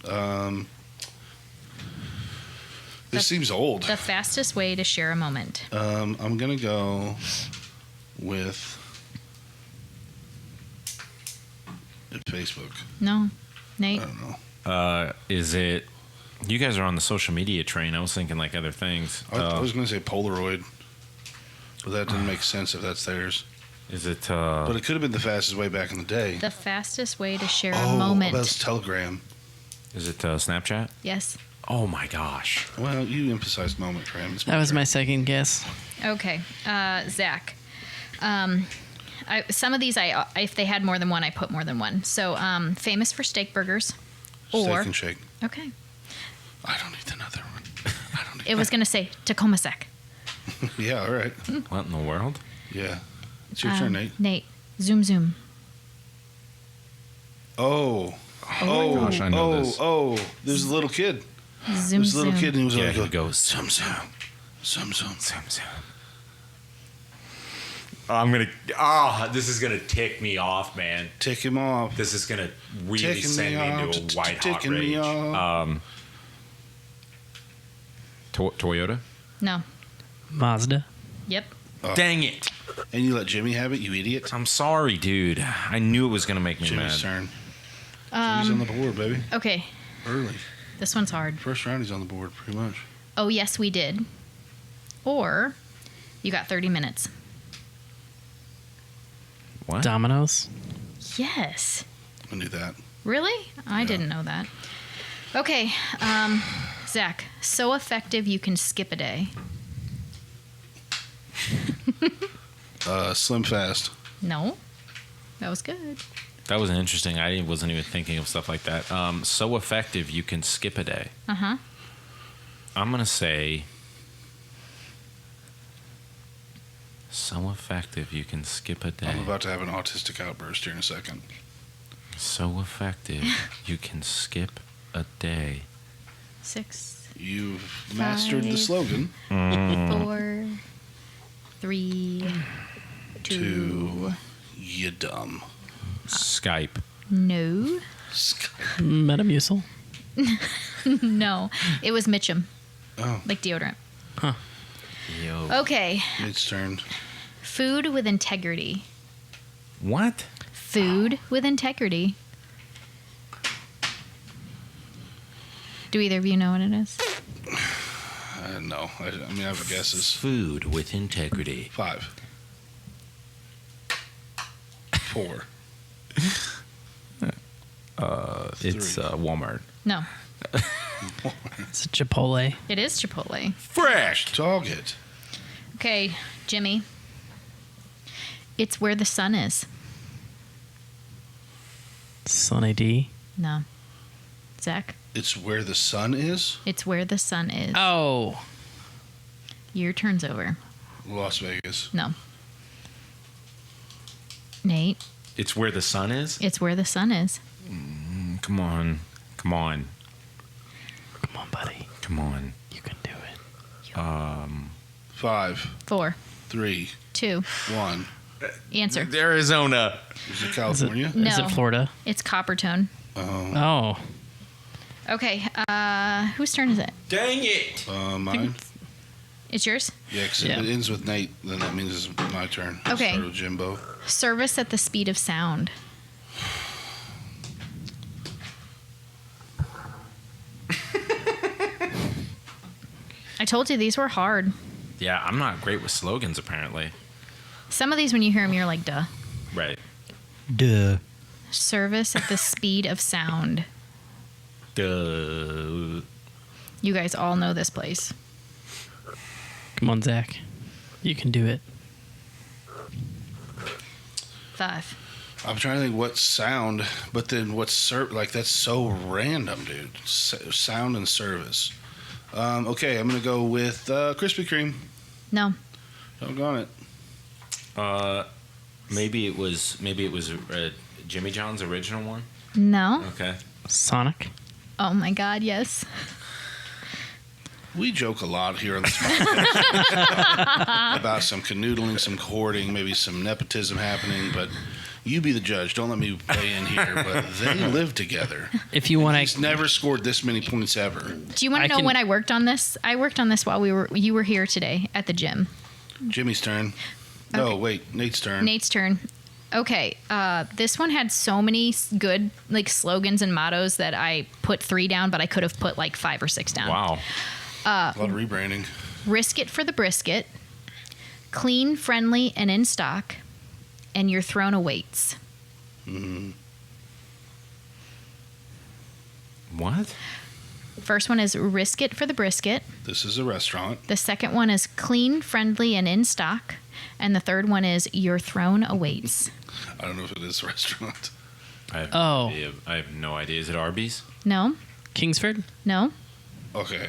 Speaker 3: This seems old.
Speaker 2: The fastest way to share a moment.
Speaker 3: I'm gonna go with Facebook.
Speaker 2: No,
Speaker 3: I
Speaker 2: Nate.
Speaker 3: don't know.
Speaker 1: Is it? You guys are on the social media train. I was thinking like other things.
Speaker 3: I was gonna say Polaroid, but that didn't make sense if that's theirs.
Speaker 1: Is it?
Speaker 3: But it could have been the fastest way back in the day.
Speaker 2: The fastest way to share
Speaker 3: Oh,
Speaker 2: a moment.
Speaker 3: that's Telegram.
Speaker 1: Is it Snapchat?
Speaker 2: Yes.
Speaker 1: Oh my gosh.
Speaker 3: Well, you emphasized moment for him. It's
Speaker 4: That was
Speaker 3: turn.
Speaker 4: my second guess.
Speaker 2: Okay, Zach. Some of these, if they had more than one, I put more than one. So, famous for steak burgers,
Speaker 3: Steak
Speaker 2: or
Speaker 3: and shake.
Speaker 2: okay,
Speaker 3: I don't need another one. I don't need.
Speaker 2: it was gonna say Tacoma Sec.
Speaker 3: Yeah. All right.
Speaker 1: What in the world?
Speaker 3: Yeah. It's your turn, Nate.
Speaker 2: Nate, zoom zoom.
Speaker 3: Oh.
Speaker 1: Oh my gosh, I know this.
Speaker 3: There's a little kid.
Speaker 2: Zoom,
Speaker 3: There's a little kid, and he was
Speaker 1: Yeah,
Speaker 3: like,
Speaker 1: he goes,
Speaker 3: Zum Zum. Zum Zum.
Speaker 1: This is gonna tick me off, man.
Speaker 3: Tick him off.
Speaker 1: This is gonna really
Speaker 3: Ticking
Speaker 1: send me
Speaker 3: off,
Speaker 1: into a white hot
Speaker 3: ticking me
Speaker 1: rage.
Speaker 3: off.
Speaker 1: Toyota?
Speaker 2: No.
Speaker 4: Mazda.
Speaker 2: Yep.
Speaker 1: Dang it!
Speaker 3: And you let Jimmy have it, you idiot.
Speaker 1: I'm sorry, dude. I knew it was gonna make me
Speaker 3: Jimmy's
Speaker 1: mad.
Speaker 3: turn. Jimmy's on the board, baby.
Speaker 2: Okay.
Speaker 3: Early.
Speaker 2: This one's hard.
Speaker 3: First round, he's on the board, pretty much.
Speaker 2: Oh, yes, we did. Or you got 30 minutes.
Speaker 1: What?
Speaker 4: Domino's.
Speaker 2: Yes.
Speaker 3: I knew that.
Speaker 2: Really? I didn't know that. Okay. Zach, so effective you can skip a day.
Speaker 3: Slim Fast.
Speaker 2: No. That was good.
Speaker 1: That was interesting. I wasn't even thinking of stuff like that. So effective, you can skip a day.
Speaker 2: Uh-huh.
Speaker 1: I'm gonna say. So effective, you can skip a day.
Speaker 3: I'm about to have an autistic outburst here in a second.
Speaker 1: So effective, you can skip a day.
Speaker 2: 6,
Speaker 3: You've mastered the
Speaker 2: 5.
Speaker 3: slogan.
Speaker 2: 4, 3, 2.
Speaker 3: You dumb.
Speaker 1: Skype.
Speaker 2: No.
Speaker 4: Metamucil.
Speaker 2: No. It was Mitchum.
Speaker 3: Oh,
Speaker 2: Like deodorant.
Speaker 1: Yo.
Speaker 2: Okay.
Speaker 3: it's turn.
Speaker 2: Food with integrity.
Speaker 1: What?
Speaker 2: Food with integrity. Do either of you know what it is?
Speaker 3: No, I mean, I have guesses.
Speaker 1: Food with integrity.
Speaker 3: 5. 4.
Speaker 1: It's Walmart.
Speaker 2: No.
Speaker 4: It's a Chipotle.
Speaker 2: It is Chipotle.
Speaker 1: Fresh.
Speaker 3: Dog it.
Speaker 2: Okay, Jimmy. It's where the sun is.
Speaker 4: Sunny D.
Speaker 2: No. Zach?
Speaker 3: It's where the sun is?
Speaker 2: It's where the sun is.
Speaker 4: Oh.
Speaker 2: Your turn's over.
Speaker 3: Las Vegas.
Speaker 2: No. Nate?
Speaker 1: It's where the sun is?
Speaker 2: It's where the sun is.
Speaker 1: Come on. Come on.
Speaker 4: Come on, buddy.
Speaker 1: Come on.
Speaker 4: You can do it.
Speaker 3: 5,
Speaker 2: 4,
Speaker 3: 3,
Speaker 2: 2.
Speaker 3: 1.
Speaker 2: Answer.
Speaker 1: Arizona.
Speaker 3: Is it California?
Speaker 2: No.
Speaker 4: Is it Florida?
Speaker 2: It's Coppertone.
Speaker 4: Oh.
Speaker 2: Okay, whose turn is it?
Speaker 1: Dang it.
Speaker 3: Mine?
Speaker 2: It's yours?
Speaker 3: Yeah, because
Speaker 4: Yeah.
Speaker 3: if it ends with Nate, then that means it's my turn.
Speaker 2: Okay.
Speaker 3: Start with Jimbo.
Speaker 2: Service at the speed of sound. I told you these were hard.
Speaker 1: Yeah, I'm not great with slogans, apparently.
Speaker 2: Some of these, when you hear them, you're like, duh.
Speaker 1: Right.
Speaker 4: Duh.
Speaker 2: Service at the speed of sound.
Speaker 1: Duh.
Speaker 2: You guys all know this place.
Speaker 4: Come on, Zach. You can do it.
Speaker 2: 5.
Speaker 3: I'm trying to think what sound, but then what's like that's so random, dude. Sound and service. Okay, I'm gonna go with Krispy Kreme.
Speaker 2: No.
Speaker 3: Doggone it.
Speaker 1: Maybe it was Jimmy John's original one.
Speaker 2: No.
Speaker 1: Okay.
Speaker 4: Sonic.
Speaker 2: Oh my God, yes.
Speaker 3: We joke a lot here on this podcast about some canoodling, some courting, maybe some nepotism happening, but you be the judge. Don't let me weigh in here, but they live together.
Speaker 4: If you want
Speaker 3: He's
Speaker 4: to,
Speaker 3: never scored this many points ever.
Speaker 2: Do you want
Speaker 4: I
Speaker 2: to know
Speaker 4: can-
Speaker 2: when I worked on this? I worked on this while you were here today at the gym.
Speaker 3: Jimmy's turn. No,
Speaker 2: Okay.
Speaker 3: wait, Nate's turn.
Speaker 2: Nate's turn. Okay, this one had so many good like slogans and mottos that I put 3 down, but I could have put like 5 or 6 down.
Speaker 1: Wow.
Speaker 3: A lot of rebranding.
Speaker 2: Risk it for the brisket, clean, friendly, and in stock, and your throne awaits.
Speaker 1: What?
Speaker 2: First one is risk it for the brisket.
Speaker 3: This is a restaurant.
Speaker 2: The second one is clean, friendly, and in stock. And the third one is your throne awaits.
Speaker 3: I don't know if it is a restaurant.
Speaker 1: I have,
Speaker 4: Oh.
Speaker 1: I have no idea. Is it Arby's?
Speaker 2: No,
Speaker 4: Kingsford.
Speaker 2: no.
Speaker 3: Okay.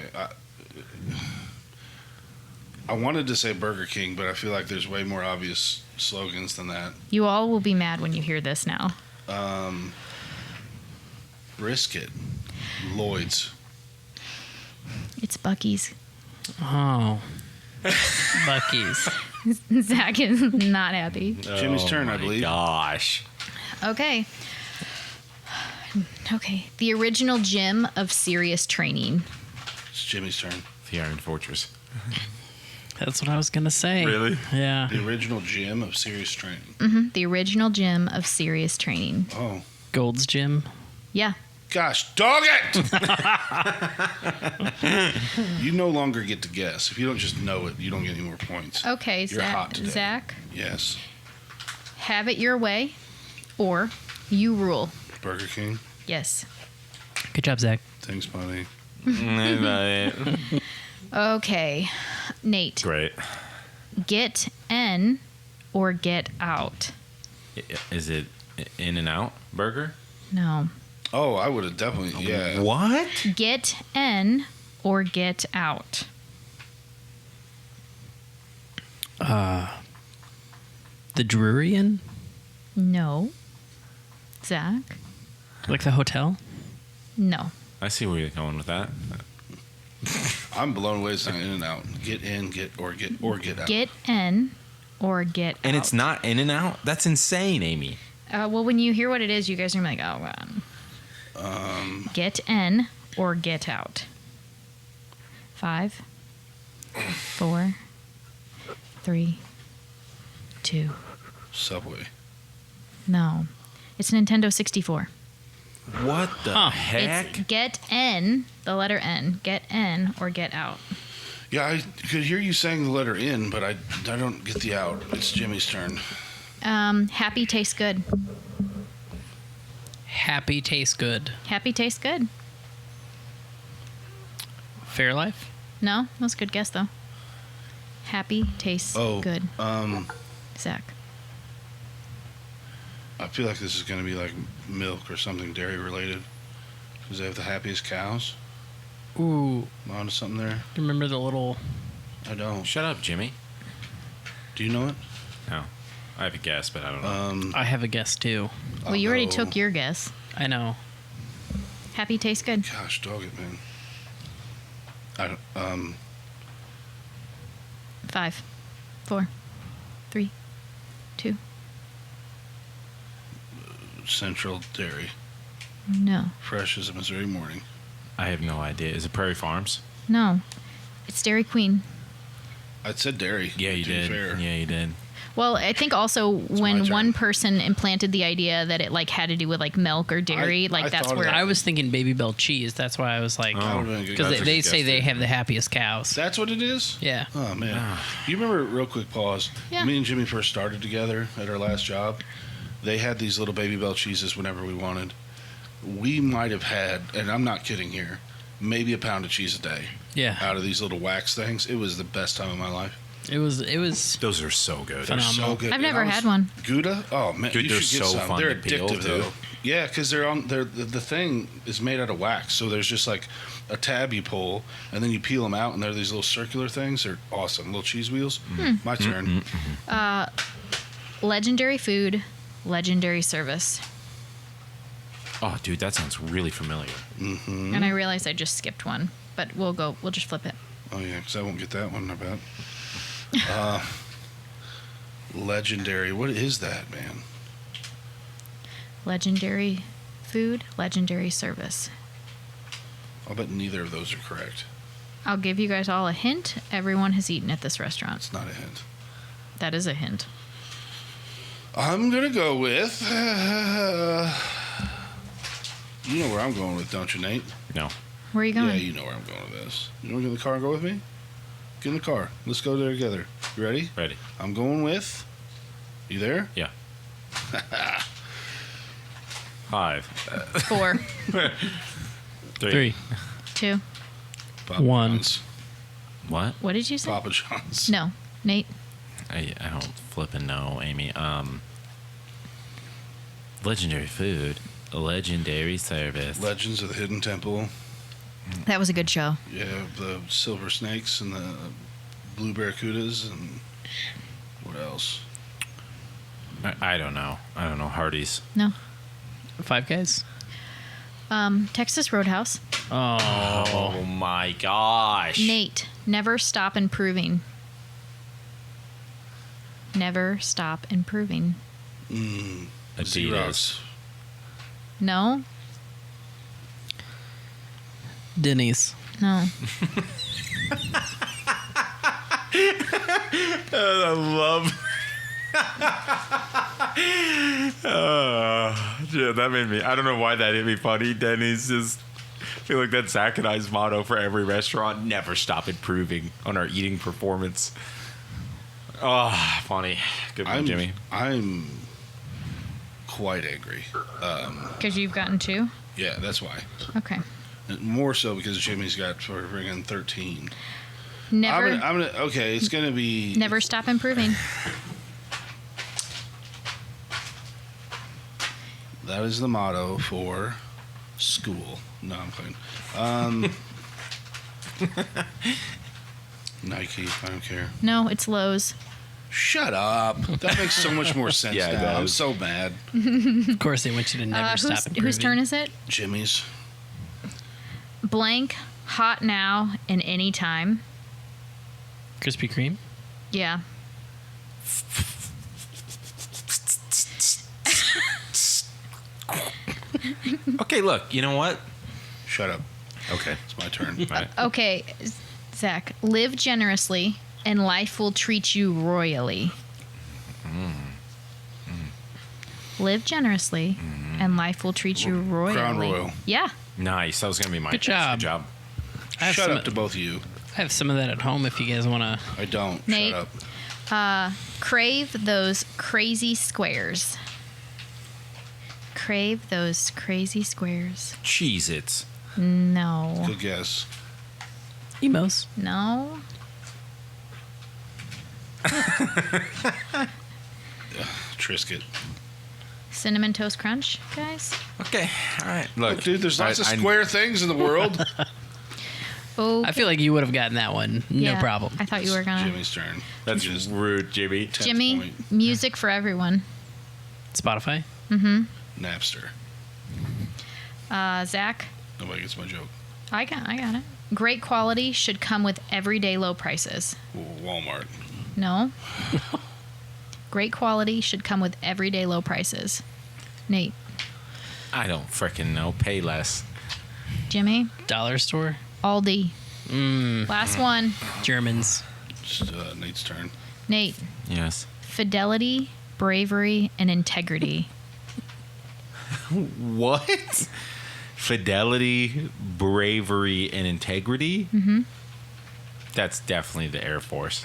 Speaker 3: I wanted to say Burger King, but I feel like there's way more obvious slogans than that.
Speaker 2: You all will be mad when you hear this now.
Speaker 3: Brisket. Lloyd's.
Speaker 2: It's Buc-ee's.
Speaker 4: Oh. Buc-ee's.
Speaker 2: Zach is not happy.
Speaker 3: Jimmy's turn, I believe.
Speaker 1: Gosh.
Speaker 2: Okay. Okay. The original gym of serious training.
Speaker 3: It's Jimmy's turn.
Speaker 1: The Iron Fortress.
Speaker 4: That's what I was going to say.
Speaker 1: Really?
Speaker 4: Yeah.
Speaker 3: The original gym of serious training.
Speaker 2: The original gym of serious training.
Speaker 3: Oh.
Speaker 4: Gold's Gym.
Speaker 2: Yeah.
Speaker 3: Gosh, dog it! You no longer get to guess. If you don't just know it, you don't get any more points.
Speaker 2: Okay,
Speaker 3: You're hot today.
Speaker 2: Zach.
Speaker 3: Yes.
Speaker 2: Have it your way, or you rule.
Speaker 3: Burger King.
Speaker 2: Yes.
Speaker 4: Good job, Zach.
Speaker 3: Thanks, buddy.
Speaker 2: Okay, Nate.
Speaker 1: Great.
Speaker 2: Get in or get out?
Speaker 1: Is it In and Out Burger?
Speaker 2: No.
Speaker 3: Oh, I would have definitely, yeah.
Speaker 1: What?
Speaker 2: Get in or get out?
Speaker 4: The Drurian?
Speaker 2: No. Zach?
Speaker 4: Like the hotel?
Speaker 2: No.
Speaker 1: I see where you're going with that.
Speaker 3: I'm blown away. It's not In and Out. Get in, get out.
Speaker 2: Get in or get out.
Speaker 1: And it's not In and Out? That's insane, Amy.
Speaker 2: Well, when you hear what it is, you guys are gonna be like, oh, God. Get in or get out. 5, 4, 3, 2.
Speaker 3: Subway.
Speaker 2: No. It's Nintendo 64.
Speaker 1: What the heck?
Speaker 2: It's get in, the letter N. Get in or get out.
Speaker 3: Yeah, I could hear you saying the letter in, but I don't get the out. It's Jimmy's turn.
Speaker 2: Happy tastes good.
Speaker 4: Happy tastes good.
Speaker 2: Happy tastes good.
Speaker 4: Fairlife?
Speaker 2: No, that's a good guess though. Happy tastes good. Zach.
Speaker 3: I feel like this is going to be like milk or something dairy related. Because they have the happiest cows.
Speaker 4: Ooh.
Speaker 3: Am I onto something there?
Speaker 4: You remember the little...
Speaker 3: I don't.
Speaker 1: Shut up, Jimmy.
Speaker 3: Do you know it?
Speaker 1: No. I have a guess, but I don't know.
Speaker 4: I have a guess, too.
Speaker 2: Well, you already took your guess.
Speaker 4: I know.
Speaker 2: Happy tastes good.
Speaker 3: Gosh, dog it, man. I don't.
Speaker 2: 5, 4, 3, 2.
Speaker 3: Central Dairy.
Speaker 2: No.
Speaker 3: Fresh as a Missouri morning.
Speaker 1: I have no idea. Is it Prairie Farms?
Speaker 2: No. It's Dairy Queen.
Speaker 3: I said dairy.
Speaker 1: Yeah, you
Speaker 3: to be
Speaker 1: did.
Speaker 3: fair.
Speaker 1: Yeah, you did.
Speaker 2: Well, I think also
Speaker 3: my
Speaker 2: when
Speaker 3: turn.
Speaker 2: one person implanted the idea that it like had to do with like milk or dairy,
Speaker 3: I
Speaker 2: that's
Speaker 3: thought of
Speaker 2: where
Speaker 3: that.
Speaker 4: I was thinking Baby Bell cheese. That's why I was like...
Speaker 3: That would've been a good
Speaker 4: Because
Speaker 3: guess.
Speaker 4: they say they have the happiest cows.
Speaker 3: That's what it is?
Speaker 4: Yeah.
Speaker 3: Oh, man. You remember, real quick pause,
Speaker 2: Yeah.
Speaker 3: me and Jimmy first started together at our last job. They had these little Baby Bell cheeses whenever we wanted. We might have had, and I'm not kidding here, maybe a pound of cheese a day
Speaker 4: Yeah.
Speaker 3: out of these little wax things. It was the best time of my life.
Speaker 4: It was...
Speaker 1: Those are so good.
Speaker 3: They're
Speaker 4: Phenomenal.
Speaker 3: so good.
Speaker 2: I've
Speaker 3: And
Speaker 2: never
Speaker 3: I was-
Speaker 2: had one.
Speaker 3: Gouda? Oh, man.
Speaker 1: Dude,
Speaker 3: you
Speaker 1: they're
Speaker 3: should get
Speaker 1: so
Speaker 3: some.
Speaker 1: fun
Speaker 3: They're
Speaker 1: to peel,
Speaker 3: addictive,
Speaker 1: too.
Speaker 3: though. Yeah, because the thing is made out of wax. So there's just like a tab you pull, and then you peel them out, and they're these little circular things. They're awesome. Little cheese wheels. My turn.
Speaker 2: Legendary food, legendary service.
Speaker 1: Oh, dude, that sounds really familiar.
Speaker 2: And I realized I just skipped one, but we'll just flip it.
Speaker 3: Oh, yeah, because I won't get that one, I bet. Legendary. What is that, man?
Speaker 2: Legendary food, legendary service.
Speaker 3: I'll bet neither of those are correct.
Speaker 2: I'll give you guys all a hint. Everyone has eaten at this restaurant.
Speaker 3: It's not a hint.
Speaker 2: That is a hint.
Speaker 3: I'm going to go with... you know where I'm going with, don't you, Nate?
Speaker 1: No.
Speaker 2: Where are you going?
Speaker 3: Yeah, you know where I'm going with this. You want to get in the car and go with me? Get in the car. Let's go there together. You ready?
Speaker 1: Ready.
Speaker 3: I'm going with... You there?
Speaker 1: Yeah. 5.
Speaker 2: 4,
Speaker 4: 3.
Speaker 2: 2.
Speaker 3: Papa
Speaker 4: One.
Speaker 3: John's.
Speaker 1: What?
Speaker 2: What did you say?
Speaker 3: Papa John's.
Speaker 2: No, Nate.
Speaker 1: I don't flipping know, Amy. Legendary food, legendary service.
Speaker 3: Legends of the Hidden Temple.
Speaker 2: That was a good show.
Speaker 3: Yeah, the silver snakes and the blue barracudas and what else?
Speaker 1: I don't know. I don't know. Hardee's.
Speaker 2: No.
Speaker 4: 5 Guys?
Speaker 2: Texas Roadhouse.
Speaker 1: Oh my gosh.
Speaker 2: Nate, never stop improving. Never stop improving.
Speaker 3: Xerox.
Speaker 1: Adidas.
Speaker 2: No?
Speaker 4: Denny's.
Speaker 2: No.
Speaker 1: I love. Yeah, that made me. I don't know why that hit me funny. Denny's just. I feel like that's Zach and I's motto for every restaurant: never stop improving on our eating performance. Oh, funny. Good one, Jimmy.
Speaker 3: I'm quite angry.
Speaker 2: Because you've gotten 2?
Speaker 3: Yeah, that's why.
Speaker 2: Okay.
Speaker 3: More so because Jimmy's got for friggin' 13.
Speaker 2: Never.
Speaker 3: I'm gonna. Okay, it's gonna be.
Speaker 2: Never stop improving.
Speaker 3: That is the motto for school. No, I'm playing. Nike. I don't care.
Speaker 2: No, it's Lowe's.
Speaker 3: Shut up. That makes so much more sense
Speaker 1: Yeah, it
Speaker 3: now. I'm
Speaker 1: does.
Speaker 3: so mad.
Speaker 4: Of course, they want you to never stop improving.
Speaker 2: Whose turn is it?
Speaker 3: Jimmy's.
Speaker 2: Blank, hot now, and any time.
Speaker 4: Krispy Kreme.
Speaker 2: Yeah.
Speaker 1: Okay, look. You know what?
Speaker 3: Shut up.
Speaker 1: Okay.
Speaker 3: It's my turn.
Speaker 1: Right.
Speaker 2: Okay, Zach. Live generously, and life will treat you royally. Live generously, and life will treat you royally.
Speaker 3: Crown Royal.
Speaker 2: Yeah.
Speaker 1: Nice. That was gonna be my
Speaker 4: Good
Speaker 1: guess.
Speaker 4: job.
Speaker 1: Good job.
Speaker 4: I have
Speaker 3: Shut
Speaker 4: some,
Speaker 3: up to both of you.
Speaker 4: I have some of that at home if you guys want to.
Speaker 3: I don't.
Speaker 2: Nate.
Speaker 3: Shut up.
Speaker 2: Crave those crazy squares. Crave those crazy squares.
Speaker 1: Cheez-Its.
Speaker 2: No.
Speaker 3: Good guess.
Speaker 4: Emos.
Speaker 2: No.
Speaker 3: Triscuit.
Speaker 2: Cinnamon Toast Crunch, guys.
Speaker 1: Okay. All right. Look,
Speaker 3: Look, dude, there's lots of
Speaker 1: I-
Speaker 3: square things in the world.
Speaker 2: Oh,
Speaker 4: I feel like you would have gotten that one. No problem.
Speaker 2: I thought you were gonna.
Speaker 3: Jimmy's turn.
Speaker 1: That's
Speaker 3: Just
Speaker 1: rude, Jimmy.
Speaker 3: 10th
Speaker 2: Jimmy,
Speaker 3: point.
Speaker 2: music for everyone.
Speaker 4: Spotify.
Speaker 3: Napster.
Speaker 2: Zach,
Speaker 3: Nobody gets my joke.
Speaker 2: I got it. Great quality should come with everyday low prices.
Speaker 3: Walmart.
Speaker 2: No. Great quality should come with everyday low prices. Nate,
Speaker 1: I don't frickin' know. Pay less.
Speaker 2: Jimmy,
Speaker 4: Dollar store.
Speaker 2: Aldi. Last one.
Speaker 4: Germans.
Speaker 3: It's, Nate's turn.
Speaker 2: Nate,
Speaker 1: Yes.
Speaker 2: fidelity, bravery, and integrity.
Speaker 1: What? Fidelity, bravery, and integrity?
Speaker 2: Mm-hmm.
Speaker 1: That's definitely the Air Force.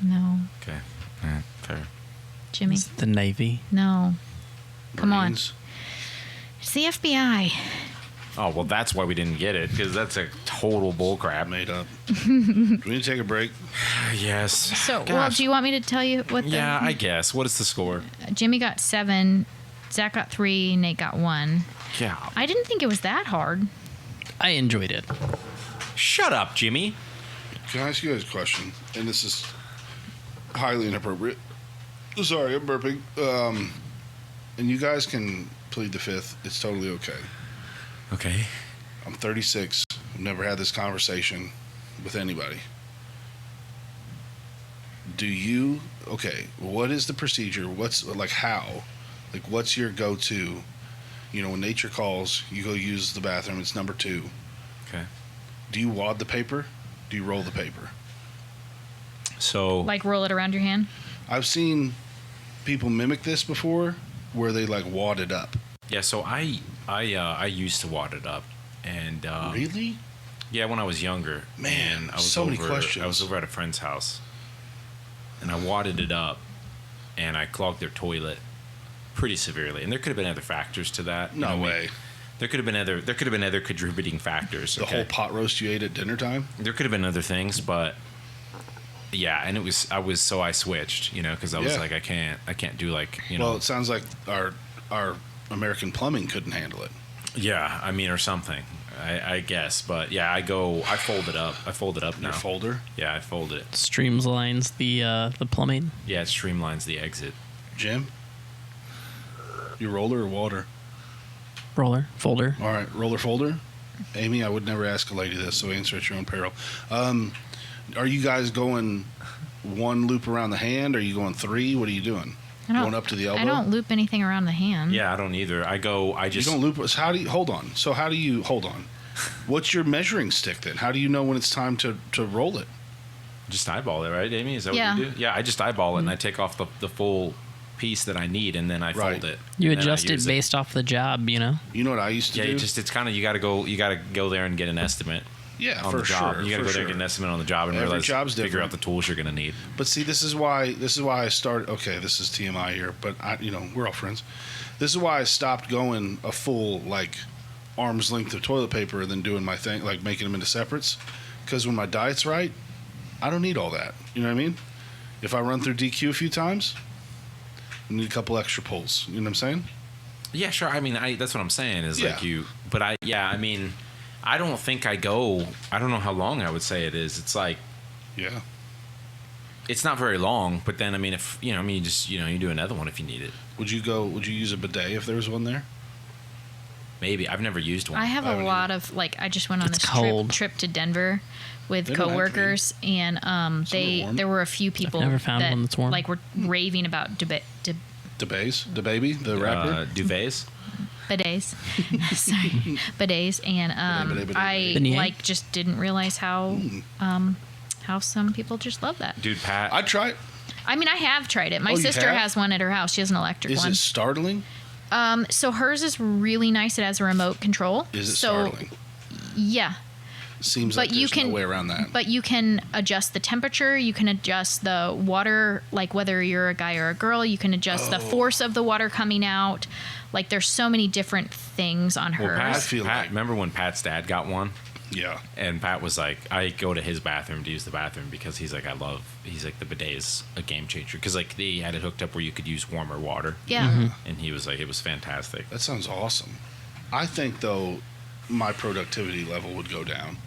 Speaker 2: No.
Speaker 1: Okay. Fair.
Speaker 2: Jimmy,
Speaker 4: It's the Navy.
Speaker 2: no. Come on.
Speaker 3: Marines.
Speaker 2: It's the FBI.
Speaker 1: Oh, well, that's why we didn't get it, because that's a total bullcrap.
Speaker 3: Made up. Do we need to take a break?
Speaker 1: Yes.
Speaker 2: So, well,
Speaker 1: Gosh.
Speaker 2: do you want me to tell you what the...
Speaker 1: Yeah, I guess. What is the score?
Speaker 2: Jimmy got 7, Zach got 3, Nate got 1.
Speaker 1: Yeah.
Speaker 2: I didn't think it was that hard.
Speaker 4: I enjoyed it.
Speaker 1: Shut up, Jimmy.
Speaker 3: Can I ask you guys a question? And this is highly inappropriate. Sorry, I'm burping. And you guys can plead the fifth. It's totally okay.
Speaker 1: Okay.
Speaker 3: I'm 36. I've never had this conversation with anybody. Do you... Okay, what is the procedure? What's... Like, how? Like, what's your go-to? You know, when nature calls, you go use the bathroom. It's number 2.
Speaker 1: Okay.
Speaker 3: Do you wad the paper? Do you roll the paper?
Speaker 1: So,
Speaker 2: Like roll it around your hand.
Speaker 3: I've seen people mimic this before, where they like wad it up.
Speaker 1: yeah, so I used to wad it up. And,
Speaker 3: Really?
Speaker 1: yeah, when I was younger.
Speaker 3: Man,
Speaker 1: and I was
Speaker 3: so many
Speaker 1: over,
Speaker 3: questions.
Speaker 1: I was over at a friend's house. And I wadded it up. And I clogged their toilet pretty severely. And there could have been other factors to that.
Speaker 3: No way.
Speaker 1: There could have been other contributing factors.
Speaker 3: The whole pot roast you ate at dinner time?
Speaker 1: There could have been other things, but yeah, and I switched, because I was
Speaker 3: Yeah.
Speaker 1: like, I can't do like,
Speaker 3: Well, it sounds like our American plumbing couldn't handle it.
Speaker 1: yeah, I mean, or something, I guess, but yeah, I fold it up now.
Speaker 3: Your folder?
Speaker 1: Yeah, I fold it.
Speaker 4: Streamlines the plumbing.
Speaker 1: Yeah, it streamlines the exit.
Speaker 3: Jim? You roller or water?
Speaker 4: Roller, folder.
Speaker 3: All right, roller folder. Amy, I would never ask a lady this, so answer at your own peril. Are you guys going one loop around the hand? Or are you going three? What are you doing? Going up to the elbow?
Speaker 2: I don't loop anything around the hand.
Speaker 1: Yeah, I don't either. I just
Speaker 3: You don't loop. How do you hold on? So how do you hold on? What's your measuring stick then? How do you know when it's time to roll it?
Speaker 1: just eyeball it, right, Amy? Is that
Speaker 2: Yeah.
Speaker 1: what you do? Yeah, I just eyeball it and I take off the full piece that I need and then I
Speaker 3: Right.
Speaker 1: fold it.
Speaker 4: You
Speaker 1: and then I
Speaker 4: adjust it
Speaker 1: use
Speaker 4: based off the job, you know?
Speaker 3: You know what I used to
Speaker 1: Yeah,
Speaker 3: do?
Speaker 1: it's kind of you got to go there and get an estimate.
Speaker 3: Yeah,
Speaker 1: on
Speaker 3: for
Speaker 1: the job.
Speaker 3: sure.
Speaker 1: You got to
Speaker 3: for
Speaker 1: go there
Speaker 3: sure.
Speaker 1: and get an estimate on the job and
Speaker 3: Every
Speaker 1: realize
Speaker 3: job's
Speaker 1: figure
Speaker 3: different.
Speaker 1: out the tools you're going to need.
Speaker 3: But see, this is why I started. Okay, this is TMI here, but we're all friends. This is why I stopped going a full like arm's length of toilet paper and then doing my thing, like making them into separates. Because when my diet's right, I don't need all that. You know what I mean? If I run through DQ a few times, I need a couple extra pulls. You know what I'm saying?
Speaker 1: Yeah, sure. I mean, that's what I'm saying is like
Speaker 3: Yeah.
Speaker 1: but I mean, I don't think I don't know how long I would say it is. It's like,
Speaker 3: Yeah.
Speaker 1: it's not very long, but then, I mean, if, you just, you do another one if you need it.
Speaker 3: Would you use a bidet if there was one there?
Speaker 1: Maybe. I've never used one.
Speaker 2: I have
Speaker 3: I
Speaker 2: a
Speaker 3: haven't
Speaker 2: lot of like I just went on
Speaker 4: It's
Speaker 2: this
Speaker 4: cold.
Speaker 2: trip to Denver with
Speaker 3: They don't have to be.
Speaker 2: coworkers and
Speaker 3: warm.
Speaker 2: there were a few people
Speaker 4: never found
Speaker 2: that
Speaker 4: one that's warm.
Speaker 2: like were raving about
Speaker 3: The baby, the rapper.
Speaker 1: Duvets.
Speaker 2: bidets. Sorry, bidets, and
Speaker 3: Bidet.
Speaker 2: I
Speaker 4: Beignet?
Speaker 2: like just didn't realize how some people just love that.
Speaker 1: Dude, Pat.
Speaker 3: I'd try it.
Speaker 2: I mean, I have tried it. My
Speaker 3: Oh, you
Speaker 2: sister
Speaker 3: have?
Speaker 2: has one at her house. She has an electric
Speaker 3: Is
Speaker 2: one.
Speaker 3: it startling?
Speaker 2: So hers is really nice. It has a remote control.
Speaker 3: Is it
Speaker 2: so,
Speaker 3: startling?
Speaker 2: Yeah.
Speaker 3: Seems
Speaker 2: But
Speaker 3: like
Speaker 2: you
Speaker 3: there's
Speaker 2: can-
Speaker 3: no way around that.
Speaker 2: But you can adjust the temperature. You can adjust the water, like whether you're a guy or a girl. You can adjust the force of the water coming out. Like there's so many different things on
Speaker 1: Well,
Speaker 2: hers.
Speaker 1: Pat,
Speaker 3: feel
Speaker 1: Pat
Speaker 3: like-
Speaker 1: remember when Pat's dad got one?
Speaker 3: Yeah.
Speaker 1: And Pat was like, I go to his bathroom to use the bathroom because he's like, he's like, the bidet is a game changer. Because like they had it hooked up where you could use warmer water.
Speaker 2: Yeah.
Speaker 1: And he was like, it was fantastic.
Speaker 3: That sounds awesome. I think though, my productivity level would go down.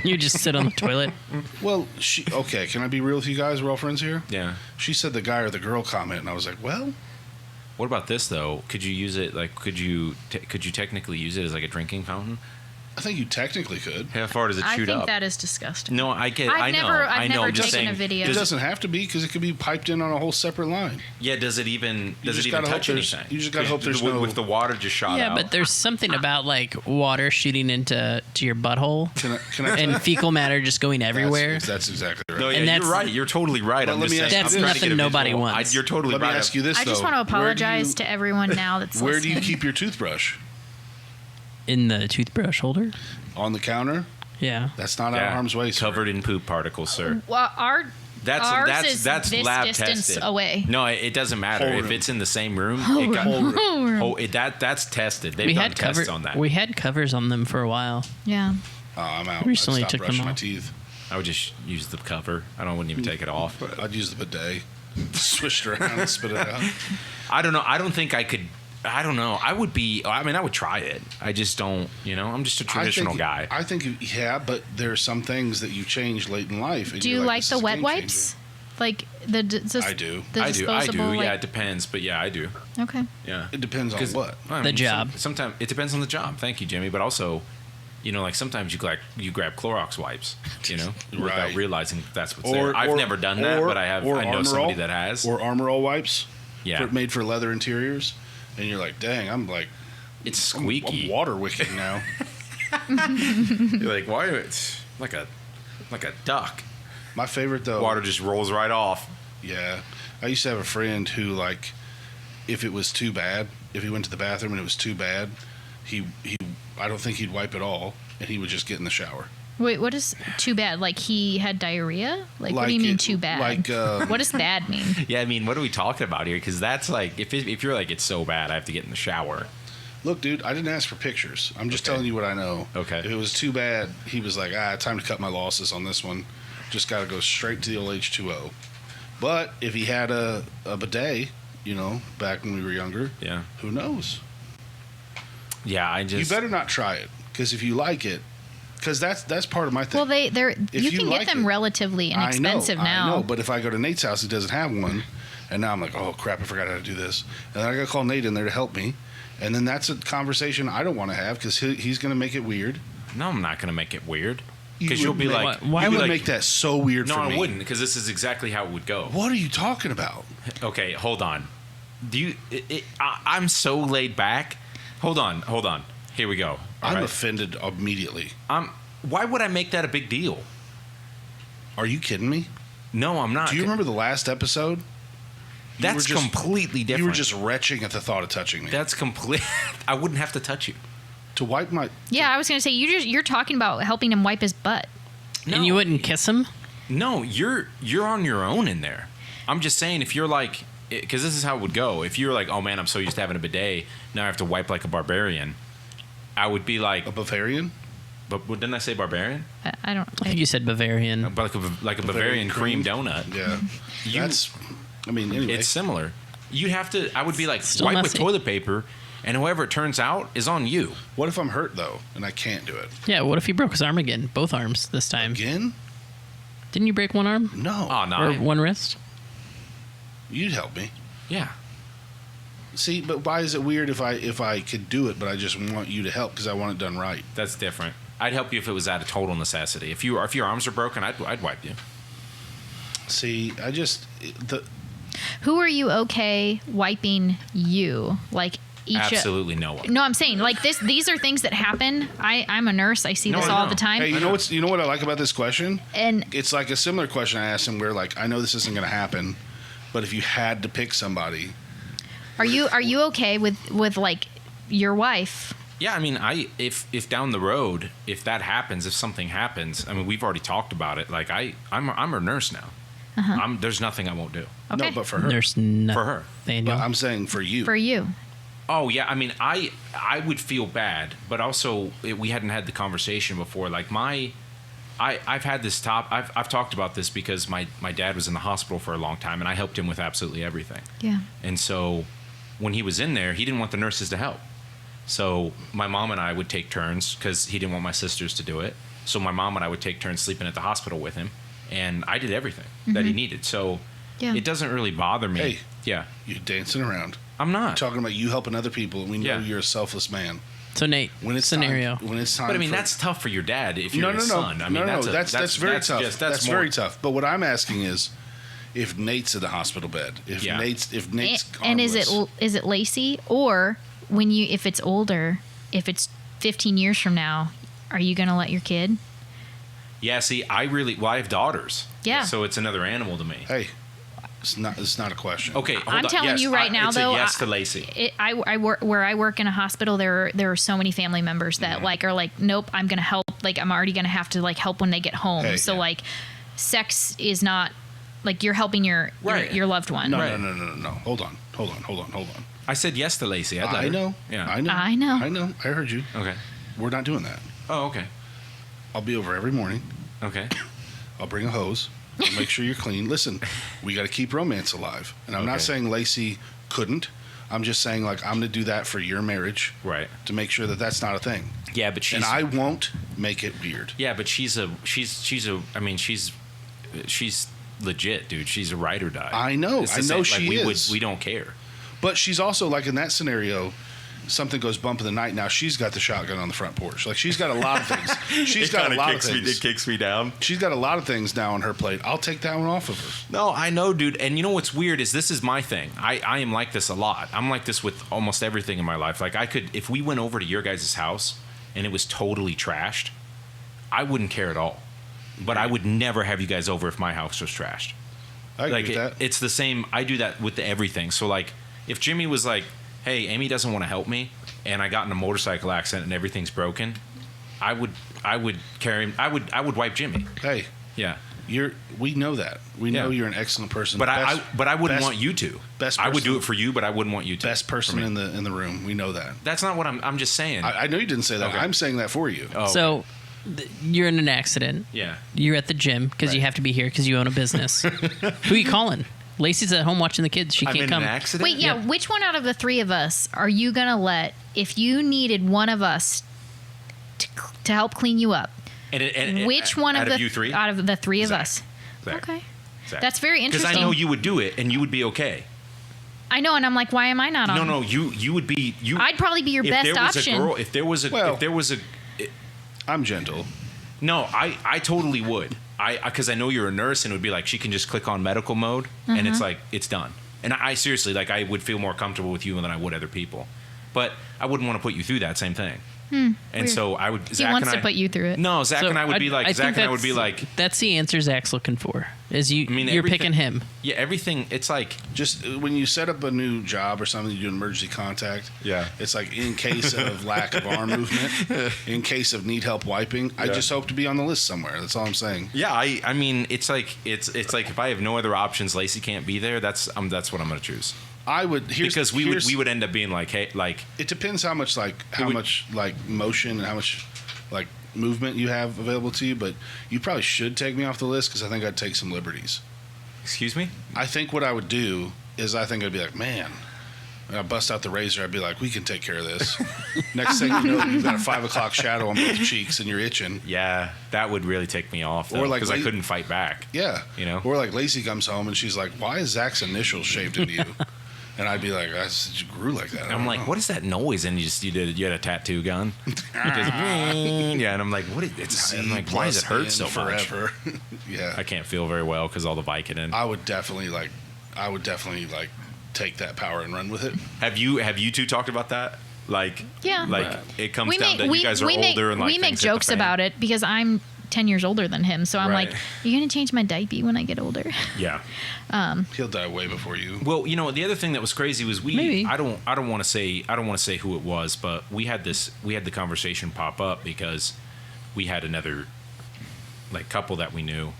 Speaker 4: You just sit on the toilet.
Speaker 3: Well, okay. Can I be real with you guys? We're all friends here.
Speaker 1: Yeah.
Speaker 3: She said the guy or the girl comment, and I was like, well,
Speaker 1: What about this though? Could you use it like could you technically use it as like a drinking fountain?
Speaker 3: I think you technically could.
Speaker 1: How far does it
Speaker 2: I
Speaker 1: shoot
Speaker 2: think
Speaker 1: up?
Speaker 2: that is disgusting.
Speaker 1: No, I get.
Speaker 2: I've
Speaker 1: I know.
Speaker 2: never-
Speaker 1: I
Speaker 2: I've
Speaker 1: know.
Speaker 2: never
Speaker 1: I'm just
Speaker 2: taken
Speaker 1: saying.
Speaker 2: a video.
Speaker 3: It doesn't have to be because it could be piped in on a whole separate line.
Speaker 1: Yeah. Does it even
Speaker 3: just
Speaker 1: even
Speaker 3: gotta hope
Speaker 1: touch
Speaker 3: there's-
Speaker 1: anything?
Speaker 3: you just gotta
Speaker 1: 'Cause
Speaker 3: hope there's
Speaker 1: with
Speaker 3: no-
Speaker 1: the water just shot
Speaker 4: Yeah,
Speaker 1: out.
Speaker 4: but there's something about like water shooting into your butthole
Speaker 3: Can I
Speaker 4: and fecal matter just going everywhere.
Speaker 3: That's exactly right.
Speaker 1: No, yeah,
Speaker 4: And
Speaker 1: you're
Speaker 4: that's-
Speaker 1: right. You're totally right.
Speaker 3: But
Speaker 1: I'm
Speaker 3: let
Speaker 1: just
Speaker 3: me
Speaker 1: saying.
Speaker 3: ask
Speaker 4: That's
Speaker 3: you this.
Speaker 1: I'm trying to
Speaker 4: nothing
Speaker 1: get a
Speaker 4: nobody
Speaker 1: visual.
Speaker 4: wants.
Speaker 1: You're totally
Speaker 3: Let me
Speaker 1: right.
Speaker 3: ask you this
Speaker 2: I
Speaker 3: though.
Speaker 2: just want to
Speaker 3: Where do
Speaker 2: apologize
Speaker 3: you-
Speaker 2: to everyone now that's
Speaker 3: Where do
Speaker 2: listening.
Speaker 3: you keep your toothbrush?
Speaker 4: In the toothbrush holder.
Speaker 3: On the counter?
Speaker 4: Yeah.
Speaker 3: That's not out of harm's way, sir.
Speaker 1: covered in poop particles, sir.
Speaker 2: Well, ours
Speaker 1: That's
Speaker 2: this
Speaker 1: lab
Speaker 2: distance
Speaker 1: tested.
Speaker 2: away.
Speaker 1: No, it doesn't matter
Speaker 3: Whole
Speaker 1: if
Speaker 3: room.
Speaker 1: it's in the same room. It got,
Speaker 3: Whole room.
Speaker 1: that's tested. They've
Speaker 4: We
Speaker 1: done
Speaker 4: had
Speaker 1: tests on that.
Speaker 4: We had covers on them for a while.
Speaker 2: Yeah.
Speaker 3: Oh, I'm out.
Speaker 4: Recently
Speaker 3: I'd stop
Speaker 4: took them
Speaker 3: brushing my
Speaker 4: off.
Speaker 3: teeth.
Speaker 1: I would just use the cover. I wouldn't even take it off.
Speaker 3: I'd use the bidet. Swish it around and spit it out.
Speaker 1: I don't know. I don't think I could. I don't know. I would be. I mean, I would try it. I just don't. I'm just a traditional guy.
Speaker 3: I think, yeah, but there are some things that you change late in life. and
Speaker 2: Do
Speaker 3: you're
Speaker 2: you like
Speaker 3: this
Speaker 2: the
Speaker 3: is a
Speaker 2: wet
Speaker 3: game
Speaker 2: wipes?
Speaker 3: changer.
Speaker 2: Like the
Speaker 3: I do.
Speaker 2: The
Speaker 1: I do.
Speaker 2: disposable.
Speaker 1: Yeah,
Speaker 2: like-
Speaker 1: it depends, but yeah, I do.
Speaker 2: Okay.
Speaker 1: Yeah.
Speaker 3: It depends on
Speaker 1: 'Cause,
Speaker 3: what.
Speaker 1: I
Speaker 4: The job.
Speaker 1: Sometimes it depends on the job. Thank you, Jimmy. But also, like sometimes you grab Clorox wipes, without
Speaker 3: Right.
Speaker 1: realizing that's what's there. I've never done that, but I know
Speaker 3: Armor
Speaker 1: somebody
Speaker 3: All,
Speaker 1: that has.
Speaker 3: Or Armor All wipes.
Speaker 1: Yeah.
Speaker 3: Made for leather interiors. And you're like, dang, I'm like,
Speaker 1: It's squeaky.
Speaker 3: I'm water wicking now.
Speaker 1: You're like, why? It's like a duck.
Speaker 3: My favorite though.
Speaker 1: Water just rolls right off.
Speaker 3: Yeah. I used to have a friend who, like, if it was too bad, if he went to the bathroom and it was too bad, I don't think he'd wipe at all, and he would just get in the shower.
Speaker 2: Wait, what is too bad? Like he had diarrhea? Like what do you mean too bad? What does bad mean?
Speaker 1: Yeah, I mean, what are we talking about here? Because that's like, if you're like, it's so bad, I have to get in the shower.
Speaker 3: Look, dude, I didn't ask for pictures. I'm just
Speaker 1: Okay.
Speaker 3: telling you what I know.
Speaker 1: Okay.
Speaker 3: If it was too bad, he was like, time to cut my losses on this one. Just got to go straight to the old H2O. But if he had a bidet, back when we were younger,
Speaker 1: Yeah.
Speaker 3: who knows?
Speaker 1: Yeah,
Speaker 3: You better not try it, because if you like it, because that's part of my thing.
Speaker 2: Well, they're
Speaker 3: If
Speaker 2: you
Speaker 3: you
Speaker 2: can
Speaker 3: like
Speaker 2: get them
Speaker 3: it-
Speaker 2: relatively inexpensive now.
Speaker 3: I know, but if I go to Nate's house, he doesn't have one, And now I'm like, oh crap, I forgot how to do this. And then I got to call Nate in there to help me. And then that's a conversation I don't want to have because he's going to make it weird.
Speaker 1: No, I'm not going to make it weird.
Speaker 3: You
Speaker 1: Because you'll
Speaker 3: would
Speaker 1: be
Speaker 3: make-
Speaker 1: like,
Speaker 3: Why
Speaker 1: you'll be
Speaker 3: would
Speaker 1: like,
Speaker 3: make that so weird
Speaker 1: No,
Speaker 3: for me?
Speaker 1: I wouldn't, because this is exactly how it would go.
Speaker 3: What are you talking about?
Speaker 1: Okay, hold on. I'm so laid back. Hold on. Here we go. All
Speaker 3: I'm
Speaker 1: right.
Speaker 3: offended immediately.
Speaker 1: Why would I make that a big deal?
Speaker 3: Are you kidding me?
Speaker 1: No, I'm not.
Speaker 3: Do you remember the last episode?
Speaker 1: That's completely different.
Speaker 3: You were just retching at the thought of touching me.
Speaker 1: That's complete. I wouldn't have to touch you.
Speaker 3: To wipe my...
Speaker 2: Yeah, I was gonna say you're talking about helping him wipe his butt.
Speaker 1: No.
Speaker 4: And you wouldn't kiss him?
Speaker 1: No, you're on your own in there. I'm just saying, if you're like, because this is how it would go. If you're like, oh man, I'm so used to having a bidet, now I have to wipe like a barbarian. I would be like,
Speaker 3: A Bavarian?
Speaker 1: but didn't I say barbarian?
Speaker 2: I don't.
Speaker 4: I think you said Bavarian.
Speaker 1: But like a Bavarian cream donut.
Speaker 3: Yeah. That's... I mean, anyway.
Speaker 1: It's similar. You'd have to. I would be like,
Speaker 4: Still
Speaker 1: wipe
Speaker 4: messy.
Speaker 1: with toilet paper, and whoever it turns out is on you.
Speaker 3: What if I'm hurt, though, and I can't do it?
Speaker 4: Yeah, what if he broke his arm again? Both arms this time.
Speaker 3: Again?
Speaker 4: Didn't you break one arm?
Speaker 3: No.
Speaker 1: Oh no.
Speaker 4: Or one wrist?
Speaker 3: You'd help me.
Speaker 1: Yeah.
Speaker 3: See, but why is it weird if I could do it, but I just want you to help because I want it done right?
Speaker 1: That's different. I'd help you if it was out of total necessity. If your arms are broken, I'd wipe you.
Speaker 3: See,
Speaker 2: Who are you okay wiping you? Like each.
Speaker 1: Absolutely no one.
Speaker 2: No, I'm saying like this. These are things that happen. I'm a nurse. I see
Speaker 1: No,
Speaker 2: this
Speaker 1: I
Speaker 2: all
Speaker 1: know.
Speaker 2: the time.
Speaker 3: hey, you know what I like about this question?
Speaker 2: And
Speaker 3: It's like a similar question I asked him where like I know this isn't going to happen, but if you had to pick somebody,
Speaker 2: are you okay with like your wife?
Speaker 1: Yeah, I mean, if down the road, if that happens, if something happens, I mean, we've already talked about it. Like I'm a nurse now. There's nothing I won't do
Speaker 2: Okay.
Speaker 3: no, but for her,
Speaker 4: There's no.
Speaker 1: for her.
Speaker 4: Nathaniel.
Speaker 3: but I'm saying for you.
Speaker 2: For you.
Speaker 1: Oh yeah, I mean, I would feel bad, but also we hadn't had the conversation before. Like I've had this I've talked about this because my dad was in the hospital for a long time, and I helped him with absolutely everything.
Speaker 2: Yeah.
Speaker 1: And so when he was in there, he didn't want the nurses to help. So my mom and I would take turns because he didn't want my sisters to do it. So my mom and I would take turns sleeping at the hospital with him, and I did everything that he needed. So
Speaker 2: Yeah.
Speaker 1: it doesn't really bother me.
Speaker 3: Hey.
Speaker 1: Yeah,
Speaker 3: You're dancing around,
Speaker 1: I'm not.
Speaker 3: talking about you helping other people, and we know
Speaker 1: Yeah.
Speaker 3: you're a selfless man.
Speaker 4: So Nate,
Speaker 3: When it's
Speaker 4: scenario.
Speaker 3: time, when it's time.
Speaker 1: But I mean,
Speaker 3: for-
Speaker 1: that's tough for your dad if you're
Speaker 3: no,
Speaker 1: his son. I mean,
Speaker 3: that's very tough.
Speaker 1: Just,
Speaker 3: that's
Speaker 1: more,
Speaker 3: very tough. But what I'm asking is, if Nate's in the hospital bed, if
Speaker 1: Yeah.
Speaker 3: Nate's
Speaker 2: And is it Lacey, or if it's older, if it's 15 years from now, are you gonna let your kid?
Speaker 1: Yeah, see, I have daughters.
Speaker 2: Yeah.
Speaker 1: So it's another animal to me.
Speaker 3: Hey, it's not a question.
Speaker 1: Okay, hold
Speaker 2: I'm
Speaker 1: on.
Speaker 2: telling
Speaker 1: Yes,
Speaker 2: you right now,
Speaker 1: it's
Speaker 2: though,
Speaker 1: a yes to Lacey.
Speaker 2: I work where I work in a hospital. There are so many family members that like are like, nope, I'm gonna help. Like I'm already gonna have to like help when they get home.
Speaker 3: Hey,
Speaker 2: so
Speaker 3: yeah.
Speaker 2: like, sex is not like you're helping your
Speaker 1: Right.
Speaker 2: your loved one.
Speaker 3: No,
Speaker 1: Right.
Speaker 3: no. Hold on.
Speaker 1: I said yes to Lacey. I'd let
Speaker 3: I
Speaker 1: her.
Speaker 3: know.
Speaker 1: Yeah.
Speaker 3: I know.
Speaker 2: I know.
Speaker 3: I know. I heard you.
Speaker 1: Okay.
Speaker 3: We're not doing that.
Speaker 1: Oh, okay.
Speaker 3: I'll be over every morning.
Speaker 1: Okay.
Speaker 3: I'll bring a hose. I'll make sure you're clean. Listen, we got to keep romance alive. And I'm not
Speaker 1: Okay.
Speaker 3: saying Lacey couldn't. I'm just saying like I'm going to do that for your marriage
Speaker 1: Right.
Speaker 3: to make sure that that's not a thing.
Speaker 1: Yeah, but she's.
Speaker 3: And I won't make it weird.
Speaker 1: Yeah, but she's legit, dude. She's a ride or die.
Speaker 3: I know.
Speaker 1: It's the
Speaker 3: I know
Speaker 1: same-
Speaker 3: she
Speaker 1: we
Speaker 3: is.
Speaker 1: we don't care.
Speaker 3: But she's also like in that scenario, something goes bump in the night. Now she's got the shotgun on the front porch. Like she's got a lot of things. She's got a lot of things.
Speaker 1: It kicks me down.
Speaker 3: She's got a lot of things now on her plate. I'll take that one off of her.
Speaker 1: No, I know, dude. And you know what's weird is this is my thing. I am like this a lot. I'm like this with almost everything in my life. Like I could, if we went over to your guys' house and it was totally trashed, I wouldn't care at all. But I would never have you guys over if my house was trashed.
Speaker 3: I agree
Speaker 1: Like
Speaker 3: with that.
Speaker 1: it's the same. I do that with everything. So like, if Jimmy was like, "Hey, Amy doesn't want to help me," and I got in a motorcycle accident and everything's broken, I would carry him. I would wipe Jimmy.
Speaker 3: Hey,
Speaker 1: Yeah.
Speaker 3: we know that. We know
Speaker 1: Yeah.
Speaker 3: you're an excellent person.
Speaker 1: But I wouldn't
Speaker 3: best-
Speaker 1: want you to.
Speaker 3: best
Speaker 1: I would do
Speaker 3: person-
Speaker 1: it for you, but I wouldn't want you to.
Speaker 3: Best person
Speaker 1: for me.
Speaker 3: in the room. We know that.
Speaker 1: That's not what I'm just saying.
Speaker 3: I know you didn't say that.
Speaker 1: Okay.
Speaker 3: I'm saying that for you.
Speaker 1: Oh,
Speaker 4: So you're in an accident.
Speaker 1: yeah.
Speaker 4: You're at the gym because you have to be here because you own a business. Who are you calling? Lacey's at home watching the kids. She
Speaker 1: I'm
Speaker 4: can't
Speaker 1: in
Speaker 4: come.
Speaker 1: an accident.
Speaker 2: Wait, yeah. Which one out of the three of us are you gonna let if you needed one of us to help clean you up?
Speaker 1: And
Speaker 2: Which one
Speaker 1: out
Speaker 2: of the
Speaker 1: you three?
Speaker 2: out of the three of
Speaker 1: Zach.
Speaker 2: us?
Speaker 1: Zach.
Speaker 2: Okay. That's very interesting.
Speaker 5: Because I know you would do it, and you would be okay.
Speaker 2: I know, and I'm like, why am I not on?
Speaker 5: No, you would be.
Speaker 2: I'd probably be your best option.
Speaker 5: If there was a.
Speaker 3: I'm gentle.
Speaker 5: No, I totally would. Because I know you're a nurse, and it would be like she can just click on medical mode, and it's like it's done. And I seriously, like, I would feel more comfortable with you than I would other people. But I wouldn't want to put you through that same thing. And
Speaker 2: weird.
Speaker 5: So I would.
Speaker 2: He wants to put you through it.
Speaker 5: No, Zach
Speaker 4: So
Speaker 5: and I would be like. Zach and I would be like.
Speaker 4: That's the answer Zach's looking for. Is you're
Speaker 5: everything-
Speaker 4: picking him.
Speaker 5: Yeah, everything. It's like.
Speaker 3: Just when you set up a new job or something, you do emergency contact.
Speaker 5: Yeah.
Speaker 3: It's like in case of lack of arm movement, in case of need help wiping. I just hope to be on the list somewhere. That's all I'm saying.
Speaker 5: Yeah, I mean, it's like if I have no other options, Lacey can't be there. That's what I'm going to choose.
Speaker 3: I would
Speaker 5: because we would end up being like, hey, like
Speaker 3: it depends how much motion and how much like movement you have available to you, but you probably should take me off the list because I think I'd take some liberties.
Speaker 5: Excuse me?
Speaker 3: I think what I would do is I think I'd be like, man, when I bust out the razor, I'd be like, we can take care of this. Next thing you know, you've got a 5 o'clock shadow on both cheeks and you're itching.
Speaker 5: Yeah, that would really take me off, though,
Speaker 3: Or like
Speaker 5: because I couldn't fight back.
Speaker 3: Yeah.
Speaker 5: You know?
Speaker 3: Or like Lacey comes home and she's like, why is Zach's initials shaved into you? And I'd be like, you grew like that.
Speaker 5: I'm like, what is that noise? And you had a tattoo gun. Yeah, and I'm like, I'm like, why does it hurt so much?
Speaker 3: Forever. Yeah.
Speaker 5: I can't feel very well because all the Vicodin.
Speaker 3: I would definitely take that power and run with it.
Speaker 5: Have you two talked about that? Like,
Speaker 2: Yeah.
Speaker 5: like it comes down that you guys are older and like
Speaker 2: we make
Speaker 5: things hit the
Speaker 2: jokes
Speaker 5: fan.
Speaker 2: about it because I'm 10 years older than him. So I'm
Speaker 5: Right.
Speaker 2: like, you're going to change my diaper when I get older.
Speaker 5: Yeah.
Speaker 3: He'll die way before you.
Speaker 5: Well, you know, the other thing that was crazy was
Speaker 4: Maybe.
Speaker 5: I don't want to say who it was, but we had the conversation pop up because we had another like couple that we knew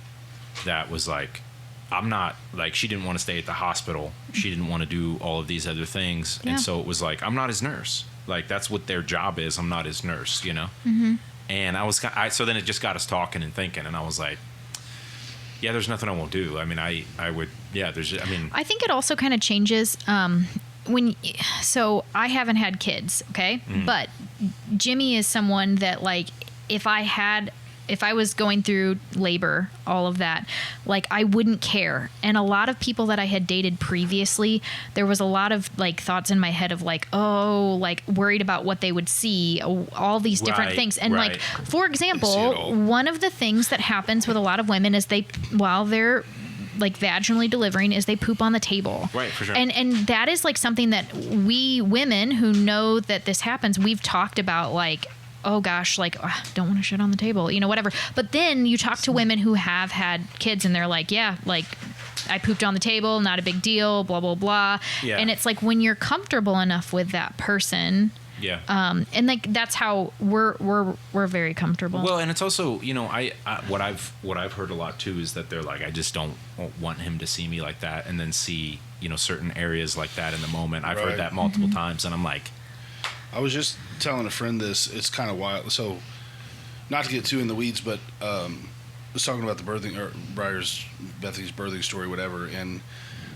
Speaker 5: that was like, I'm not like, she didn't want to stay at the hospital. She didn't want to do all of these other things.
Speaker 2: Yeah.
Speaker 5: And so it was like, I'm not his nurse. Like, that's what their job is. I'm not his nurse, you know?
Speaker 2: Mm-hmm.
Speaker 5: And so then it just got us talking and thinking, and I was like, yeah, there's nothing I won't do. I mean, I would, yeah,
Speaker 2: I think it also kind of changes so I haven't had kids, okay? But Jimmy is someone that, like, if I was going through labor, all of that, like, I wouldn't care. And a lot of people that I had dated previously, there was a lot of like thoughts in my head of like, oh, like worried about what they would see, all these different
Speaker 5: Right,
Speaker 2: things. And
Speaker 5: right.
Speaker 2: like, for
Speaker 3: See it
Speaker 2: example,
Speaker 3: all.
Speaker 2: one of the things that happens with a lot of women is while they're like vaginally delivering is they poop on the table.
Speaker 5: Right, for sure.
Speaker 2: And that is like something that we women who know that this happens, we've talked about, like, oh gosh, like, don't want to shit on the table, you know, whatever. But then you talk to women who have had kids and they're like, yeah, like, I pooped on the table, not a big deal, blah, blah, blah.
Speaker 5: Yeah.
Speaker 2: And it's like, when you're comfortable enough with that person,
Speaker 5: yeah.
Speaker 2: and like, that's how we're very comfortable.
Speaker 5: Well, and it's also, you know, I what I've heard a lot too is that they're like, I just don't want him to see me like that, and then see, you know, certain areas like that in the moment. I've
Speaker 3: Right.
Speaker 5: heard that multiple times, and I'm like,
Speaker 3: I was just telling a friend this. It's kind of wild. So, not to get too in the weeds, but I was talking about the birthing, or Bethany's birthing story, whatever, and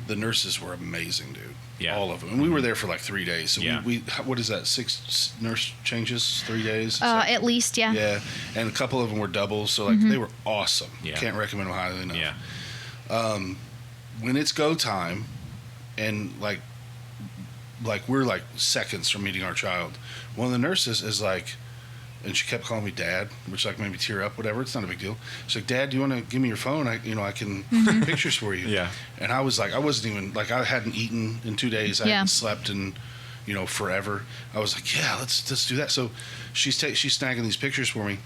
Speaker 3: the nurses were amazing, dude.
Speaker 5: Yeah.
Speaker 3: All of them. And we were there for like 3 days. So
Speaker 5: Yeah.
Speaker 3: we what is that? 6 nurse changes, 3 days? Is that-
Speaker 2: at least, yeah.
Speaker 3: yeah. And a couple of them were doubles, so like they were awesome.
Speaker 5: Yeah.
Speaker 3: Can't recommend them highly enough.
Speaker 5: yeah,
Speaker 3: When it's go time, and like we're like seconds from meeting our child, one of the nurses is like, and she kept calling me Dad, which like made me tear up, whatever. It's not a big deal. She's like, Dad, do you want to give me your phone? I can take pictures for you.
Speaker 5: Yeah.
Speaker 3: And I was like, I wasn't even like, I hadn't eaten in 2 days. I
Speaker 2: Yeah.
Speaker 3: hadn't slept in, forever. I was like, yeah, let's do that. So she's snagging these pictures for me.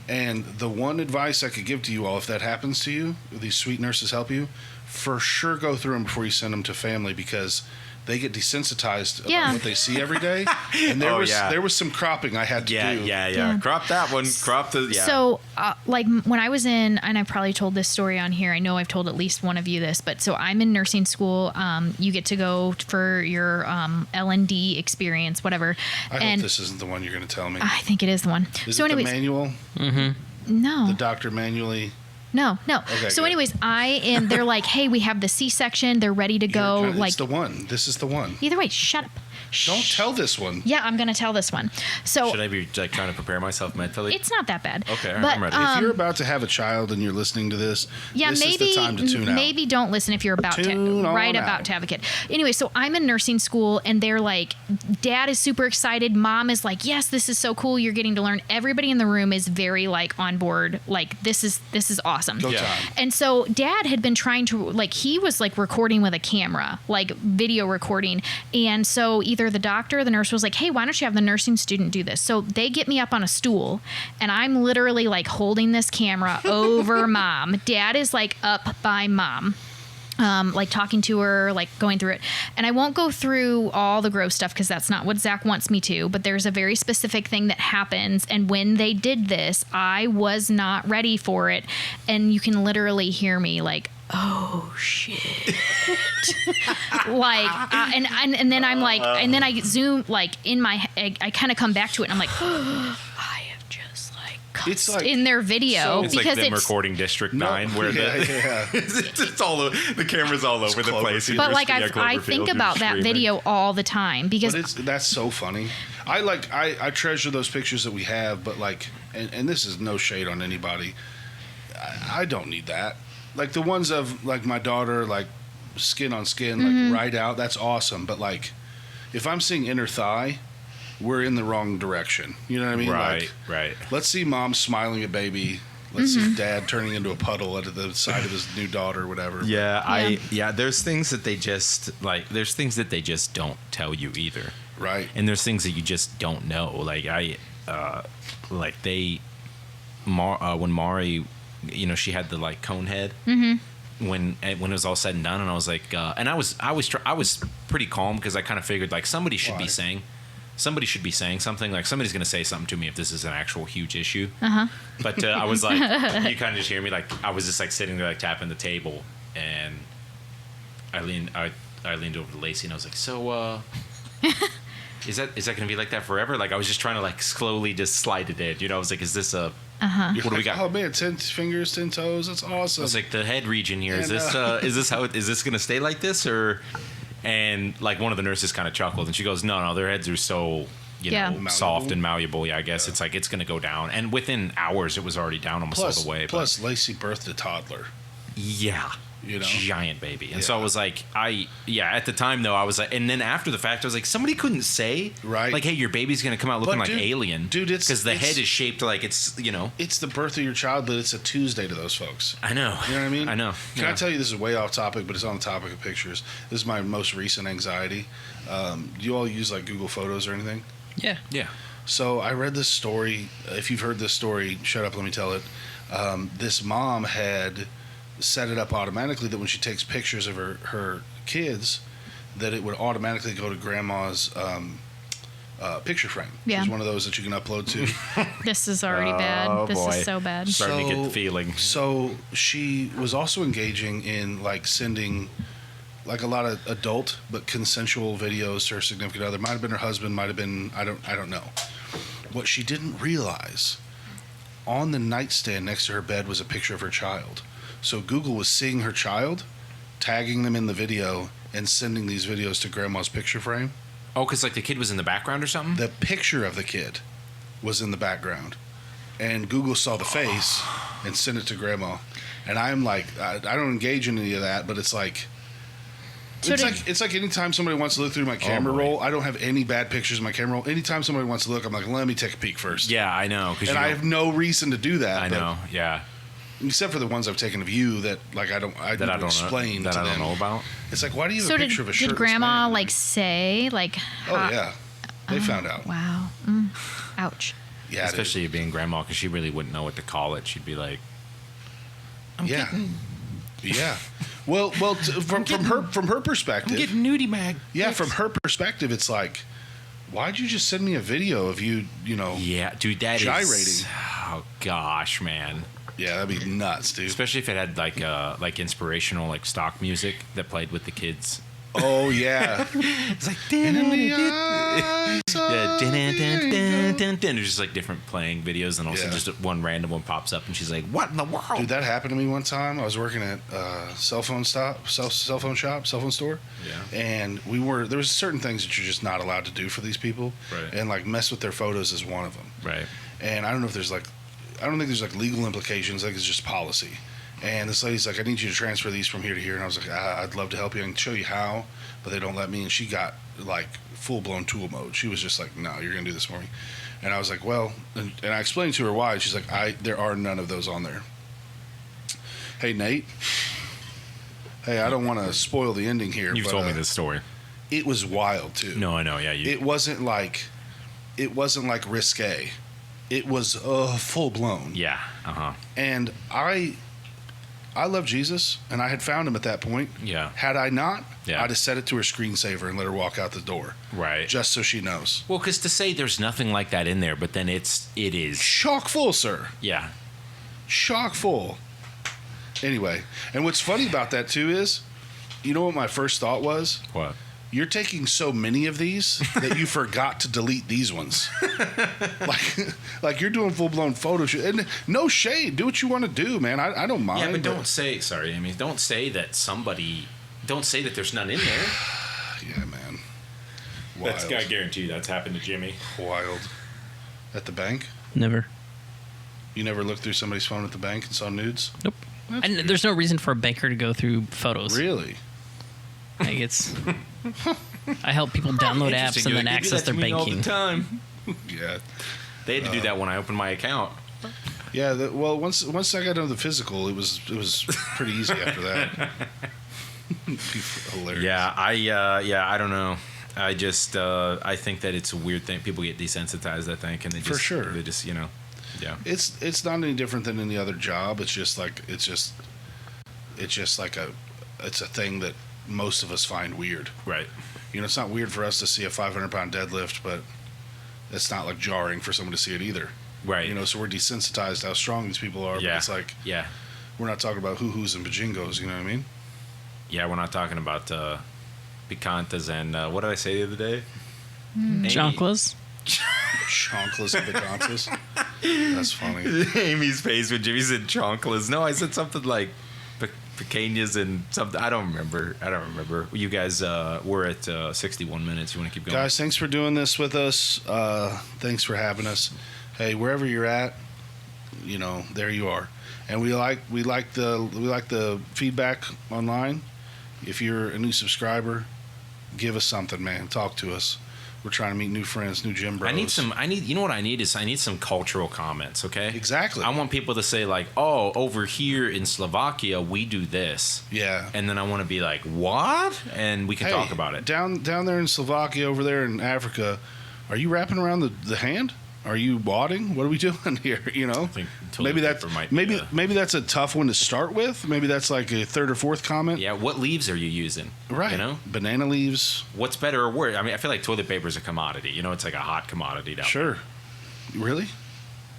Speaker 3: And the one advice I could give to you all, if that happens to you, if these sweet nurses help you, for sure go through them before you send them to family, because they get desensitized about
Speaker 2: Yeah.
Speaker 3: what they see every day. And there was some cropping I had to do.
Speaker 2: Yeah.
Speaker 5: Crop that one. Crop the. Yeah.
Speaker 2: So, like, when I was in, and I've probably told this story on here, I know I've told at least one of you this, but so I'm in nursing school. You get to go for your L&D experience, whatever.
Speaker 3: I
Speaker 2: and
Speaker 3: hope this isn't the one you're going to tell me.
Speaker 2: I think it is the one.
Speaker 3: Is
Speaker 2: So
Speaker 3: it
Speaker 2: anyways,
Speaker 3: the manual?
Speaker 2: no.
Speaker 3: The doctor manually?
Speaker 2: No.
Speaker 3: Okay,
Speaker 2: So
Speaker 3: good.
Speaker 2: anyways, they're like, hey, we have the C-section. They're ready to go.
Speaker 3: It's
Speaker 2: Like,
Speaker 3: the one. This is the one.
Speaker 2: either way, shut up.
Speaker 3: Don't tell this one.
Speaker 2: Yeah, I'm gonna tell this one. So
Speaker 5: Should I be like trying to prepare myself mentally?
Speaker 2: it's not that bad.
Speaker 5: Okay, all right,
Speaker 2: but
Speaker 5: I'm ready.
Speaker 3: If you're about to have a child and you're listening to this,
Speaker 2: yeah,
Speaker 3: this
Speaker 2: maybe
Speaker 3: is the time to tune out.
Speaker 2: maybe don't listen if you're about
Speaker 3: Tune on
Speaker 2: about
Speaker 3: out.
Speaker 2: to have a kid. Anyway, so I'm in nursing school and they're like, Dad is super excited. Mom is like, yes, this is so cool. You're getting to learn. Everybody in the room is very like on board. Like this is awesome.
Speaker 3: Go
Speaker 5: Yeah.
Speaker 3: time.
Speaker 2: And so Dad had been trying to he was like recording with a camera, like video recording. And so either the doctor or the nurse was like, hey, why don't you have the nursing student do this? So they get me up on a stool and I'm literally like holding this camera over Mom. Dad is like up by Mom. Like talking to her, like going through it. And I won't go through all the gross stuff because that's not what Zach wants me to, but there's a very specific thing that happens. And when they did this, I was not ready for it. And you can literally hear me like, oh shit. Like, and then I'm like, and then I zoom like in my, I kind of come back to it and I'm like, I have just like
Speaker 3: It's like
Speaker 2: in their video
Speaker 5: It's
Speaker 2: because
Speaker 5: like them
Speaker 2: it's
Speaker 5: recording District 9 where
Speaker 3: yeah.
Speaker 5: it's all the camera's all over the place.
Speaker 3: Cloverfield.
Speaker 2: but like
Speaker 5: Yeah,
Speaker 2: I
Speaker 5: Cloverfield,
Speaker 2: think
Speaker 5: you're
Speaker 2: about that
Speaker 5: screaming.
Speaker 2: video all the time because
Speaker 3: But that's so funny. I treasure those pictures that we have, but like, and this is no shade on anybody. I don't need that. Like the ones of like my daughter, like skin on skin,
Speaker 2: Mm-hmm.
Speaker 3: like right out. That's awesome. But like, if I'm seeing inner thigh, we're in the wrong direction. You know what I mean?
Speaker 5: Right,
Speaker 3: Like,
Speaker 5: right.
Speaker 3: let's see mom smiling at baby. Let's
Speaker 2: Mm-hmm.
Speaker 3: see dad turning into a puddle at the side of his new daughter or whatever.
Speaker 5: Yeah, there's things that they just there's things that they just don't tell you either.
Speaker 3: Right.
Speaker 5: And there's things that you just don't know. Like when Mari, you know, she had the like cone head. Mm-hmm. When it was all said and done, and I was like, and I was pretty calm because I kind of figured like somebody should be saying something. Like somebody's gonna say something to me if this is an actual huge issue. But I was like, you kind of just hear me like I was just like sitting there like tapping the table, and I leaned over to Lacey and I was like, so is that gonna be like that forever? Like I was just trying to like slowly just slide it in. You know, I was like, is this a
Speaker 3: You're
Speaker 5: what do we
Speaker 3: like,
Speaker 5: got?
Speaker 3: oh man, 10 fingers, 10 toes. That's awesome.
Speaker 5: I was like, the head region here, is
Speaker 3: And,
Speaker 5: this how is this gonna stay like this or? And like one of the nurses kind of chuckled and she goes, no, their heads are so
Speaker 2: Yeah.
Speaker 5: know soft and malleable. Yeah, I guess it's like it's gonna go down. And within hours, it was already down almost all the way.
Speaker 3: Plus, Lacey birthed a toddler.
Speaker 5: Yeah.
Speaker 3: You know?
Speaker 5: Giant baby. And so
Speaker 3: Yeah.
Speaker 5: I was like, at the time though, I was like, and then after the fact, I was like, somebody couldn't say,
Speaker 3: Right.
Speaker 5: like, hey, your baby's going to come out looking
Speaker 3: But
Speaker 5: like
Speaker 3: dude-
Speaker 5: alien.
Speaker 3: dude, it's-
Speaker 5: because the
Speaker 3: it's-
Speaker 5: head is shaped like it's, you know.
Speaker 3: It's the birth of your child, but it's a Tuesday to those folks.
Speaker 5: I know.
Speaker 3: You know what I mean?
Speaker 5: I know.
Speaker 3: Can
Speaker 5: Yeah.
Speaker 3: I tell you, this is way off topic, but it's on the topic of pictures. This is my most recent anxiety. Do you all use like Google Photos or anything?
Speaker 4: Yeah.
Speaker 5: Yeah.
Speaker 3: So I read this story. If you've heard this story, shut up, let me tell it. This mom had set it up automatically that when she takes pictures of her kids, that it would automatically go to grandma's picture frame.
Speaker 2: Yeah.
Speaker 3: She's one of those that you can upload to.
Speaker 2: this is already bad. This
Speaker 5: boy.
Speaker 2: is so bad.
Speaker 5: Starting to get the feeling.
Speaker 3: So she was also engaging in like sending like a lot of adult but consensual videos to her significant other. Might have been her husband, might have been I don't know. What she didn't realize, on the nightstand next to her bed was a picture of her child. So Google was seeing her child, tagging them in the video, and sending these videos to grandma's picture frame.
Speaker 5: Oh, because like the kid was in the background or something?
Speaker 3: The picture of the kid was in the background, and Google saw the face and sent it to grandma. And I'm like, I don't engage in any of that, but it's like,
Speaker 2: So
Speaker 3: it's like anytime somebody wants to look through my camera
Speaker 5: boy.
Speaker 3: roll, I don't have any bad pictures in my camera roll. Anytime somebody wants to look, I'm like, let me take a peek first.
Speaker 5: Yeah, I know.
Speaker 3: And I have no reason to do that.
Speaker 5: I
Speaker 3: but-
Speaker 5: know. Yeah.
Speaker 3: except for the ones I've taken of you that like I don't
Speaker 5: That I don't
Speaker 3: explain
Speaker 5: know. That
Speaker 3: to
Speaker 5: I don't
Speaker 3: them.
Speaker 5: know about.
Speaker 3: It's like, why do you have
Speaker 2: So
Speaker 3: a
Speaker 2: did,
Speaker 3: picture of a shirtless
Speaker 2: did grandma
Speaker 3: man?
Speaker 2: like say like
Speaker 3: Oh
Speaker 2: how-
Speaker 3: yeah, they found out.
Speaker 2: wow ouch
Speaker 3: Yeah, dude.
Speaker 5: Especially you being grandma, because she really wouldn't know what to call it. She'd be like,
Speaker 3: Yeah. Yeah. Well, from her perspective,
Speaker 5: nudie mag.
Speaker 3: yeah, from her perspective, it's like, why'd you just send me a video of you,
Speaker 5: Yeah, dude, that is
Speaker 3: Gyrating.
Speaker 5: Oh gosh, man.
Speaker 3: Yeah, that'd be nuts, dude.
Speaker 5: Especially if it had like inspirational like stock music that played with the kids.
Speaker 3: Oh yeah.
Speaker 5: It's like
Speaker 3: And in the eyes
Speaker 5: yeah,
Speaker 3: of the angel.
Speaker 5: there's just like different playing videos, and also
Speaker 3: Yeah.
Speaker 5: just one random one pops up, and she's like, "What in the world?"
Speaker 3: Dude, that happened to me one time. I was working at cell phone store.
Speaker 5: Yeah.
Speaker 3: And there was certain things that you're just not allowed to do for these people.
Speaker 5: Right.
Speaker 3: And like mess with their photos is one of them.
Speaker 5: Right.
Speaker 3: And I don't know if I don't think there's like legal implications. I think it's just policy. And this lady's like, I need you to transfer these from here to here. And I was like, I'd love to help you and show you how, but they don't let me. And she got like full blown tool mode. She was just like, no, you're going to do this for me. And I was like, well, and I explained to her why. And she's like, there are none of those on there. Hey, Nate. Hey, I don't want to spoil the ending here.
Speaker 5: You've
Speaker 3: but,
Speaker 5: told me this story.
Speaker 3: It was wild too.
Speaker 5: No, I know. Yeah,
Speaker 3: It wasn't like risque. It was full blown.
Speaker 5: Yeah.
Speaker 3: And I love Jesus, and I had found him at that point.
Speaker 5: Yeah.
Speaker 3: Had I not,
Speaker 5: Yeah.
Speaker 3: I'd have set it to her screensaver and let her walk out the door.
Speaker 5: Right.
Speaker 3: Just so she knows.
Speaker 5: Well, because to say there's nothing like that in there, but then it is.
Speaker 3: Chock full, sir.
Speaker 5: Yeah.
Speaker 3: Chock full. Anyway, and what's funny about that too is, you know what my first thought was?
Speaker 5: What?
Speaker 3: You're taking so many of these that you forgot to delete these ones. like you're doing full blown photo shoot. And no shade. Do what you want to do, man. I don't mind.
Speaker 5: Yeah, but don't say. Sorry, I mean, don't say that somebody. Don't say that there's none in there.
Speaker 3: Yeah, man. Wild.
Speaker 5: I guarantee you that's happened to Jimmy.
Speaker 3: Wild. At the bank?
Speaker 4: Never.
Speaker 3: You never looked through somebody's phone at the bank and saw nudes?
Speaker 4: Nope. And there's no reason for a banker to go through photos.
Speaker 3: Really?
Speaker 4: Like it's. I help people download apps and then access their banking.
Speaker 5: All the time.
Speaker 3: Yeah.
Speaker 5: They had to do that when I opened my account.
Speaker 3: Yeah. Well, once I got into the physical, it was pretty easy after that. Hilarious.
Speaker 5: Yeah, I don't know. I just I think that it's a weird thing. People get desensitized, I think, and they just
Speaker 3: For sure.
Speaker 5: they just yeah.
Speaker 3: It's not any different than any other job. It's just like it's a thing that most of us find weird.
Speaker 5: Right.
Speaker 3: You know, it's not weird for us to see a 500-pound deadlift, but it's not like jarring for someone to see it either.
Speaker 5: Right.
Speaker 3: You know, so we're desensitized to how strong these people are.
Speaker 5: Yeah.
Speaker 3: But it's like
Speaker 5: Yeah.
Speaker 3: we're not talking about hoo-hoos and bajingos. You know what I mean?
Speaker 5: Yeah, we're not talking about picantas and what did I say the other day? Amy.
Speaker 4: Chonklas.
Speaker 3: Chonklas and picantas. That's funny.
Speaker 5: Amy's face when Jimmy said chonklas. No, I said something like picanhas and something. I don't remember. You guys we're at 61 minutes. You want to keep going?
Speaker 3: Guys, thanks for doing this with us. Thanks for having us. Hey, wherever you're at, you know, there you are. And we like the feedback online. If you're a new subscriber, give us something, man. Talk to us. We're trying to meet new friends, new gym bros.
Speaker 5: You know what I need is I need some cultural comments, okay?
Speaker 3: Exactly.
Speaker 5: I want people to say like, "Oh, over here in Slovakia, we do this."
Speaker 3: Yeah.
Speaker 5: And then I want to be like, "What?" And we can talk about it.
Speaker 3: Down there in Slovakia, over there in Africa, are you wrapping around the hand? Are you wadding? What are we doing here? You know,
Speaker 5: think toilet paper might be
Speaker 3: maybe that's a tough one to start with. Maybe that's like a third or fourth comment.
Speaker 5: Yeah, what leaves are you using?
Speaker 3: Right.
Speaker 5: You know?
Speaker 3: Banana leaves.
Speaker 5: What's better or worse? I mean, I feel like toilet paper is a commodity. You know, it's like a hot commodity down
Speaker 3: Sure. Really?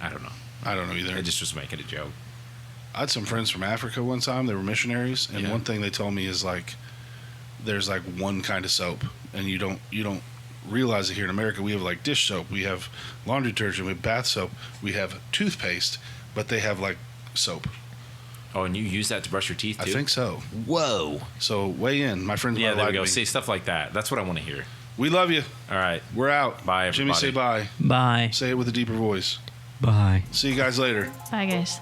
Speaker 5: there. I don't know.
Speaker 3: I don't know either.
Speaker 5: I just was making a joke.
Speaker 3: I had some friends from Africa one time. They were missionaries, and
Speaker 5: Yeah.
Speaker 3: one thing they told me is like, there's like one kind of soap, and you don't realize it here in America. We have like dish soap, we have laundry detergent, we have bath soap, we have toothpaste, but they have like soap.
Speaker 5: Oh, and you use that to brush your teeth too?
Speaker 3: I think so.
Speaker 5: Whoa.
Speaker 3: So weigh in, my friends.
Speaker 5: Yeah,
Speaker 3: might
Speaker 5: there
Speaker 3: lie
Speaker 5: we
Speaker 3: to
Speaker 5: go.
Speaker 3: me.
Speaker 5: See, stuff like that. That's what I want to hear.
Speaker 3: We love you.
Speaker 5: All right.
Speaker 3: We're out.
Speaker 5: Bye,
Speaker 3: Jimmy, say
Speaker 5: everybody.
Speaker 3: bye.
Speaker 4: Bye.
Speaker 3: Say it with a deeper voice.
Speaker 4: Bye.
Speaker 3: See you guys later.
Speaker 2: Bye, guys.